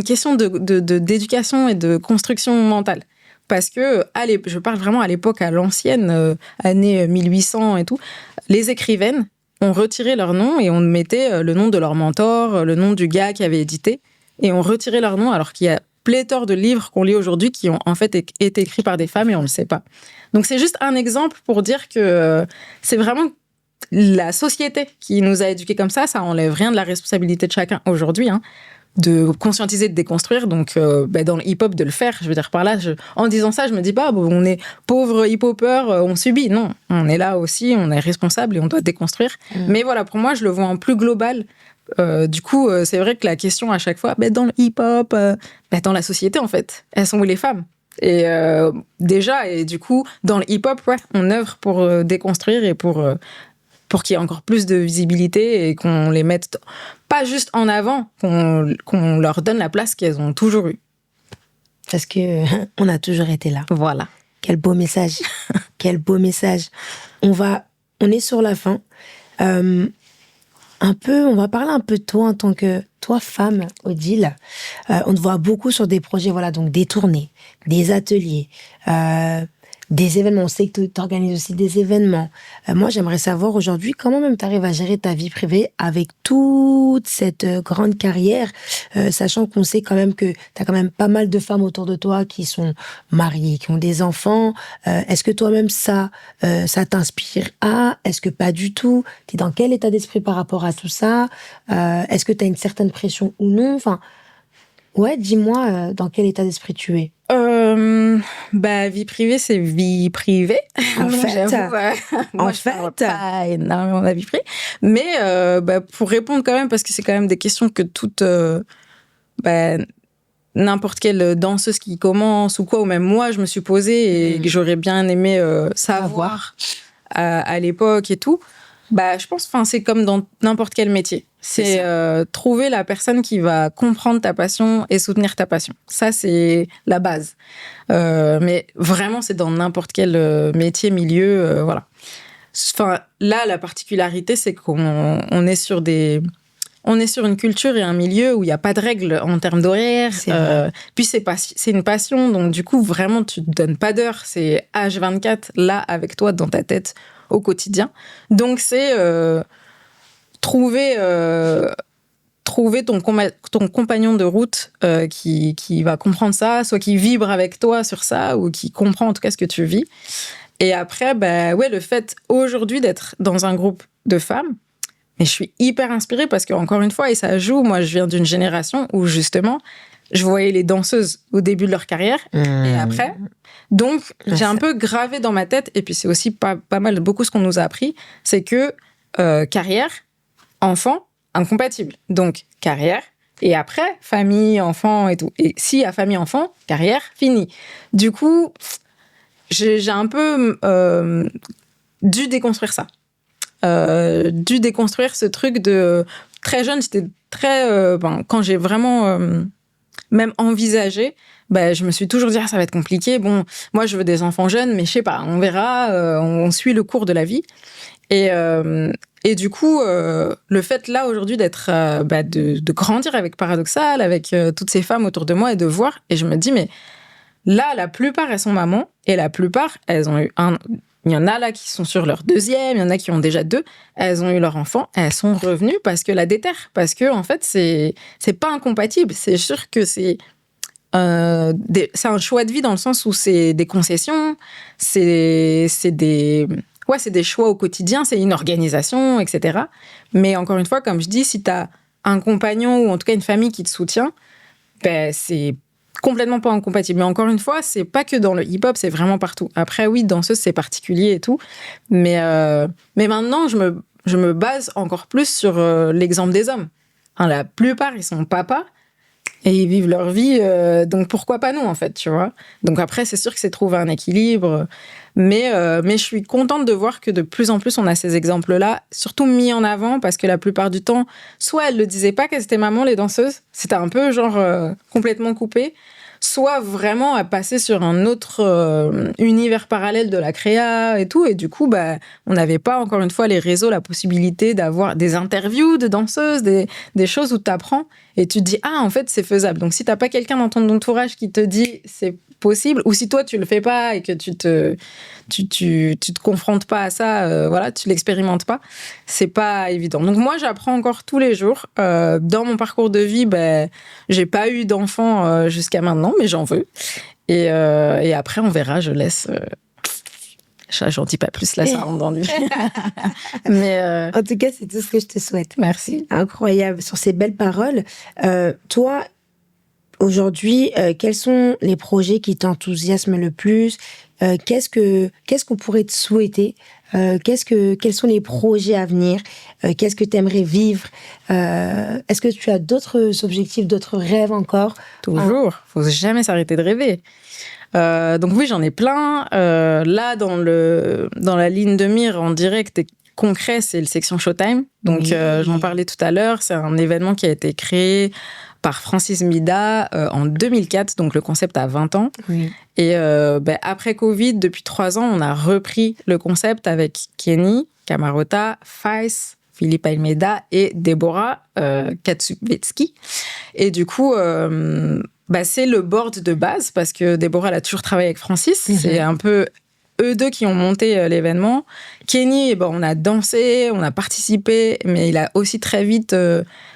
question d'éducation et de construction mentale. Parce que, je parle vraiment à l'époque, à l'ancienne, année 1800 et tout, les écrivaines ont retiré leur nom et on mettait le nom de leur mentor, le nom du gars qui avait édité, et on retirait leur nom, alors qu'il y a pléthore de livres qu'on lit aujourd'hui qui ont en fait été écrits par des femmes et on ne le sait pas. Donc c'est juste un exemple pour dire que c'est vraiment la société qui nous a éduqués comme ça enlève rien de la responsabilité de chacun aujourd'hui, hein, de conscientiser, de déconstruire. Donc dans le hip-hop, de le faire. Je veux dire, par là, en disant ça, je me dis pas, on est pauvres hip-hopeurs, on subit. Non, on est là aussi, on est responsable et on doit déconstruire. Mais voilà, pour moi, je le vois en plus global. Du coup, c'est vrai que la question à chaque fois, dans le hip-hop, dans la société, en fait, elles sont où les femmes ? Et déjà, et du coup, dans le hip-hop, on œuvre pour déconstruire et pour qu'il y ait encore plus de visibilité et qu'on les mette pas juste en avant, qu'on leur donne la place qu'elles ont toujours eue. Parce que on a toujours été là. Voilà. Quel beau message. Quel beau message. On est sur la fin. On va parler un peu de toi en tant que toi, femme, Odile. On te voit beaucoup sur des projets, donc des tournées, des ateliers, des événements. On sait que tu organises aussi des événements. Moi, j'aimerais savoir aujourd'hui comment même tu arrives à gérer ta vie privée avec toute cette grande carrière, sachant qu'on sait quand même que tu as quand même pas mal de femmes autour de toi qui sont mariées, qui ont des enfants. Est-ce que toi-même, ça t'inspire? Est-ce que pas du tout? Tu es dans quel état d'esprit par rapport à tout ça? Est-ce que tu as une certaine pression ou non? Dis-moi dans quel état d'esprit tu es. Vie privée, c'est vie privée. En fait, moi, je parle pas énormément de ma vie privée. Mais pour répondre quand même, parce que c'est quand même des questions que toute n'importe quelle danseuse qui commence ou quoi, ou même moi, je me suis posée et que j'aurais bien aimé savoir à l'époque et tout. Je pense, c'est comme dans n'importe quel métier. C'est trouver la personne qui va comprendre ta passion et soutenir ta passion. Ça, c'est la base. Mais vraiment, c'est dans n'importe quel métier, milieu, voilà. Là, la particularité, c'est qu'on est sur une culture et un milieu où il n'y a pas de règles en termes d'horaire. Puis c'est une passion, donc du coup, vraiment, tu ne te donnes pas d'heure. C'est H24, là, avec toi, dans ta tête, au quotidien. Donc, c'est trouver ton compagnon de route qui va comprendre ça, soit qui vibre avec toi sur ça, ou qui comprend en tout cas ce que tu vis. Et après, le fait aujourd'hui d'être dans un groupe de femmes, mais je suis hyper inspirée parce qu'encore une fois, et ça joue, moi je viens d'une génération où justement, je voyais les danseuses au début de leur carrière et après. Donc, j'ai un peu gravé dans ma tête, et puis c'est aussi pas mal, beaucoup ce qu'on nous a appris, c'est que carrière, enfant, incompatible. Donc, carrière, et après, famille, enfant et tout. Et si à famille, enfant, carrière, fini. Du coup, j'ai un peu dû déconstruire ça. Dû déconstruire ce truc de... Très jeune, j'étais très... quand j'ai vraiment même envisagé, je me suis toujours dit, ça va être compliqué. Bon, moi, je veux des enfants jeunes, mais je sais pas, on verra, on suit le cours de la vie. Et du coup, le fait là aujourd'hui d'être, de grandir avec Paradoxal, avec toutes ces femmes autour de moi et de voir, et je me dis, mais là, la plupart, elles sont mamans, et la plupart, elles ont eu il y en a là qui sont sur leur deuxième, il y en a qui ont déjà 2, elles ont eu leur enfant, elles sont revenues parce que la déterre, parce que en fait, c'est pas incompatible. C'est sûr que c'est un choix de vie dans le sens où c'est des concessions, c'est des choix au quotidien, c'est une organisation, etc. Mais encore une fois, comme je dis, si tu as un compagnon ou en tout cas une famille qui te soutient, c'est complètement pas incompatible. Mais encore une fois, c'est pas que dans le hip-hop, c'est vraiment partout. Après, oui, danseuse, c'est particulier et tout. Mais maintenant, je me base encore plus sur l'exemple des hommes. La plupart, ils sont papas et ils vivent leur vie. Donc, pourquoi pas nous, en fait, tu vois? Donc après, c'est sûr que c'est trouver un équilibre. Mais je suis contente de voir que de plus en plus, on a ces exemples-là, surtout mis en avant, parce que la plupart du temps, soit elles le disaient pas qu'elles étaient mamans, les danseuses, c'était un peu genre complètement coupé, soit vraiment à passer sur un autre univers parallèle de la créa et tout, et du coup, on n'avait pas, encore une fois, les réseaux, la possibilité d'avoir des interviews de danseuses, des choses où tu apprends, et tu te dis, en fait, c'est faisable. Donc, si t'as pas quelqu'un dans ton entourage qui te dit, c'est possible, ou si toi tu le fais pas et que tu te confrontes pas à ça, tu l'expérimentes pas, c'est pas évident. Donc moi j'apprends encore tous les jours. Dans mon parcours de vie, j'ai pas eu d'enfant jusqu'à maintenant, mais j'en veux. Et après on verra, je laisse. J'en dis pas plus, là ça rentre dans lui. Mais en tout cas, c'est tout ce que je te souhaite. Merci. Incroyable sur ces belles paroles. Toi, aujourd'hui, quels sont les projets qui t'enthousiasment le plus? Qu'est-ce qu'on pourrait te souhaiter? Quels sont les projets à venir? Qu'est-ce que tu aimerais vivre? Est-ce que tu as d'autres objectifs, d'autres rêves encore? Toujours. Faut jamais s'arrêter de rêver. Donc oui, j'en ai plein. Là, dans la ligne de mire en direct et concret, c'est le Section Showtime. Donc j'en parlais tout à l'heure. C'est un événement qui a été créé par Francis Mida en 2004, donc le concept a 20 ans. Oui. Et après Covid, depuis 3 ans, on a repris le concept avec Kenny, Camarota, Faiz, Philippe Almeida et Deborah Katsubetsky. Et du coup, c'est le board de base, parce que Deborah, elle a toujours travaillé avec Francis. Mm-hmm. C'est un peu eux deux qui ont monté l'événement. Kenny, on a dansé, on a participé, mais il a aussi très vite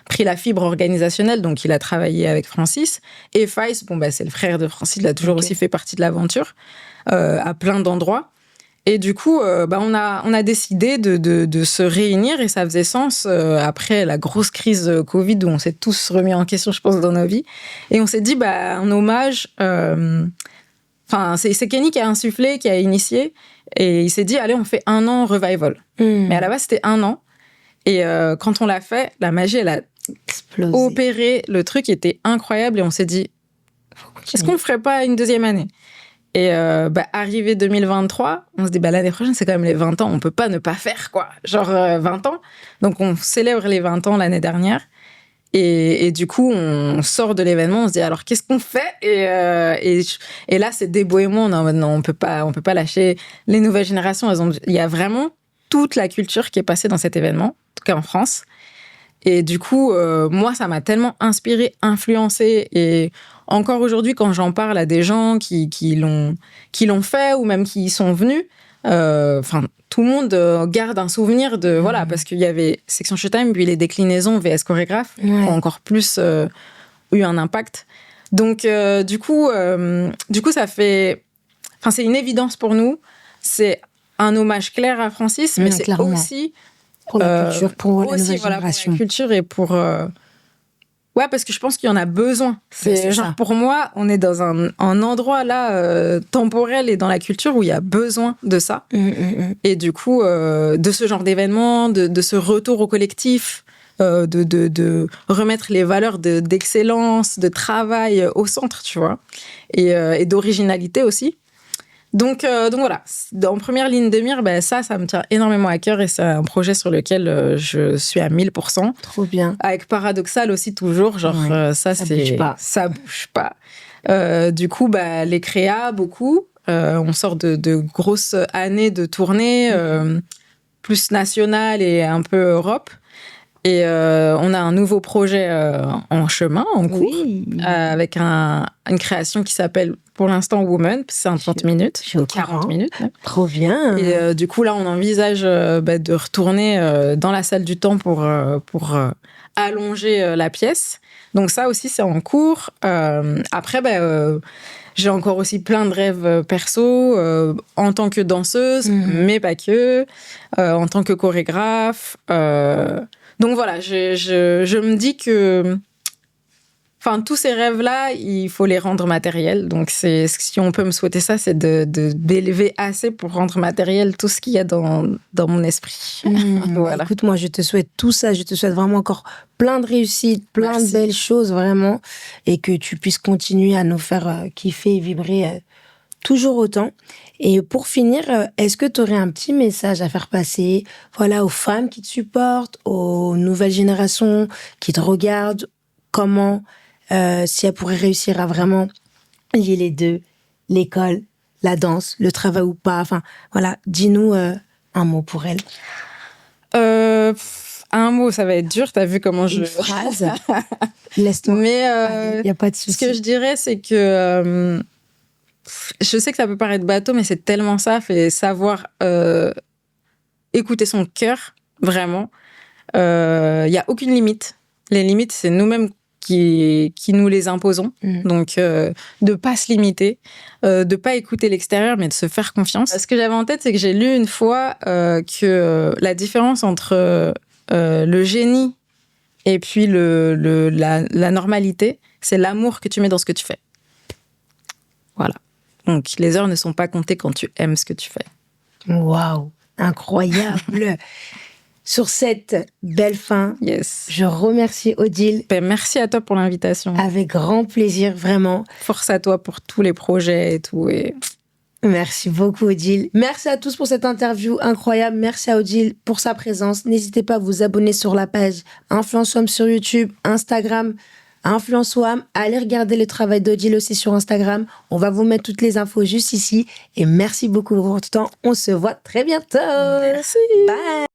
pris la fibre organisationnelle, donc il a travaillé avec Francis. Et Faiz, c'est le frère de Francis, il a toujours aussi fait partie de l'aventure à plein d'endroits. Et du coup, on a décidé de se réunir, et ça faisait sens après la grosse crise Covid où on s'est tous remis en question, je pense, dans nos vies. Et on s'est dit, un hommage Enfin, c'est Kenny qui a insufflé, qui a initié. Et il s'est dit, allez, on fait 1 an revival. Mais à la base, c'était 1 an. Et quand on l'a fait, la magie, elle a Explosé. opéré. Le truc était incroyable. Et on s'est dit, est-ce qu'on ne ferait pas une 2e année? Et arrivé 2023, on se dit, l'année prochaine, c'est quand même les 20 ans. On ne peut pas ne pas faire, quoi. Genre 20 ans. Donc, on célèbre les 20 ans l'année dernière. Et du coup, on sort de l'événement, on se dit, alors, qu'est-ce qu'on fait? Et là, c'est Debo et moi, non, on peut pas lâcher les nouvelles générations. Il y a vraiment toute la culture qui est passée dans cet événement, en tout cas en France. Et du coup, moi, ça m'a tellement inspirée, influencée. Et encore aujourd'hui, quand j'en parle à des gens qui l'ont fait ou même qui y sont venus, tout le monde garde un souvenir de... Voilà, parce qu'il y avait Section Showtime, puis les déclinaisons VS Chorégraphe qui ont encore plus eu un impact. Donc, du coup, ça fait... Enfin, c'est une évidence pour nous. C'est un hommage clair à Francis, mais c'est clairement. aussi... Pour la culture, pour la nouvelle pour génération. la culture et pour... Ouais, parce que je pense qu'il y en a besoin. C'est genre, pour moi, on est dans un endroit là, temporel et dans la culture où il y a besoin de ça. Et du coup, de ce genre d'événement, de ce retour au collectif, de remettre les valeurs d'excellence, de travail au centre, tu vois, et d'originalité aussi. Donc voilà, en première ligne de mire, ça me tient énormément à cœur et c'est un projet sur lequel je suis à 1000%. Trop bien. Avec Paradoxal aussi toujours, genre ça bouge pas. Ça bouge pas. Du coup, les créas, beaucoup. On sort de grosses années de tournée, plus nationale et un peu Europe. Et on a un nouveau projet en chemin, en cours, avec une création qui s'appelle pour l'instant Woman, c'est un 30 minutes, 40 minutes. Même. Trop bien. Et du coup, là, on envisage de retourner dans la salle du temps pour allonger la pièce. Donc ça aussi, c'est en cours. Après, j'ai encore aussi plein de rêves perso en tant que danseuse, mais pas que, en tant que chorégraphe. Donc voilà, je me dis que... Enfin, tous ces rêves-là, il faut les rendre matériels. Donc, si on peut me souhaiter ça, c'est d'élever assez pour rendre matériel tout ce qu'il y a dans mon esprit. Voilà. Écoute, moi, je te souhaite tout ça. Je te souhaite vraiment encore plein de réussites, plein de belles choses, vraiment. Et que tu puisses continuer à nous faire kiffer et vibrer toujours autant. Et pour finir, est-ce que tu aurais un petit message à faire passer, voilà, aux femmes qui te supportent, aux nouvelles générations qui te regardent, comment... si elle pourrait réussir à vraiment lier les deux, l'école, la danse, le travail ou pas. Enfin, voilà, dis-nous un mot pour elle. Un mot, ça va être dur. T'as vu comment Une phrase. Laisse-toi. Mais y a pas de souci. Ce que je dirais, c'est que je sais que ça peut paraître bateau, mais c'est tellement ça. Fait savoir écouter son cœur, vraiment. Y a aucune limite. Les limites, c'est nous-mêmes qui nous les imposons. Donc, de pas se limiter, de pas écouter l'extérieur, mais de se faire confiance. Ce que j'avais en tête, c'est que j'ai lu une fois que la différence entre le génie et puis la normalité, c'est l'amour que tu mets dans ce que tu fais. Voilà. Donc, les heures ne sont pas comptées quand tu aimes ce que tu fais. Waouh, incroyable. Sur cette belle fin, je remercie Odile. Merci à toi pour l'invitation. Avec grand plaisir, vraiment. Force à toi pour tous les projets et tout. Merci beaucoup, Odile. Merci à tous pour cette interview incroyable. Merci à Odile pour sa présence. N'hésitez pas à vous abonner sur la page Influence WAM sur YouTube, Instagram, Influence WAM. Allez regarder le travail d'Odile aussi sur Instagram. On va vous mettre toutes les infos juste ici. Et merci beaucoup pour votre temps. On se voit très bientôt. Merci. Bye.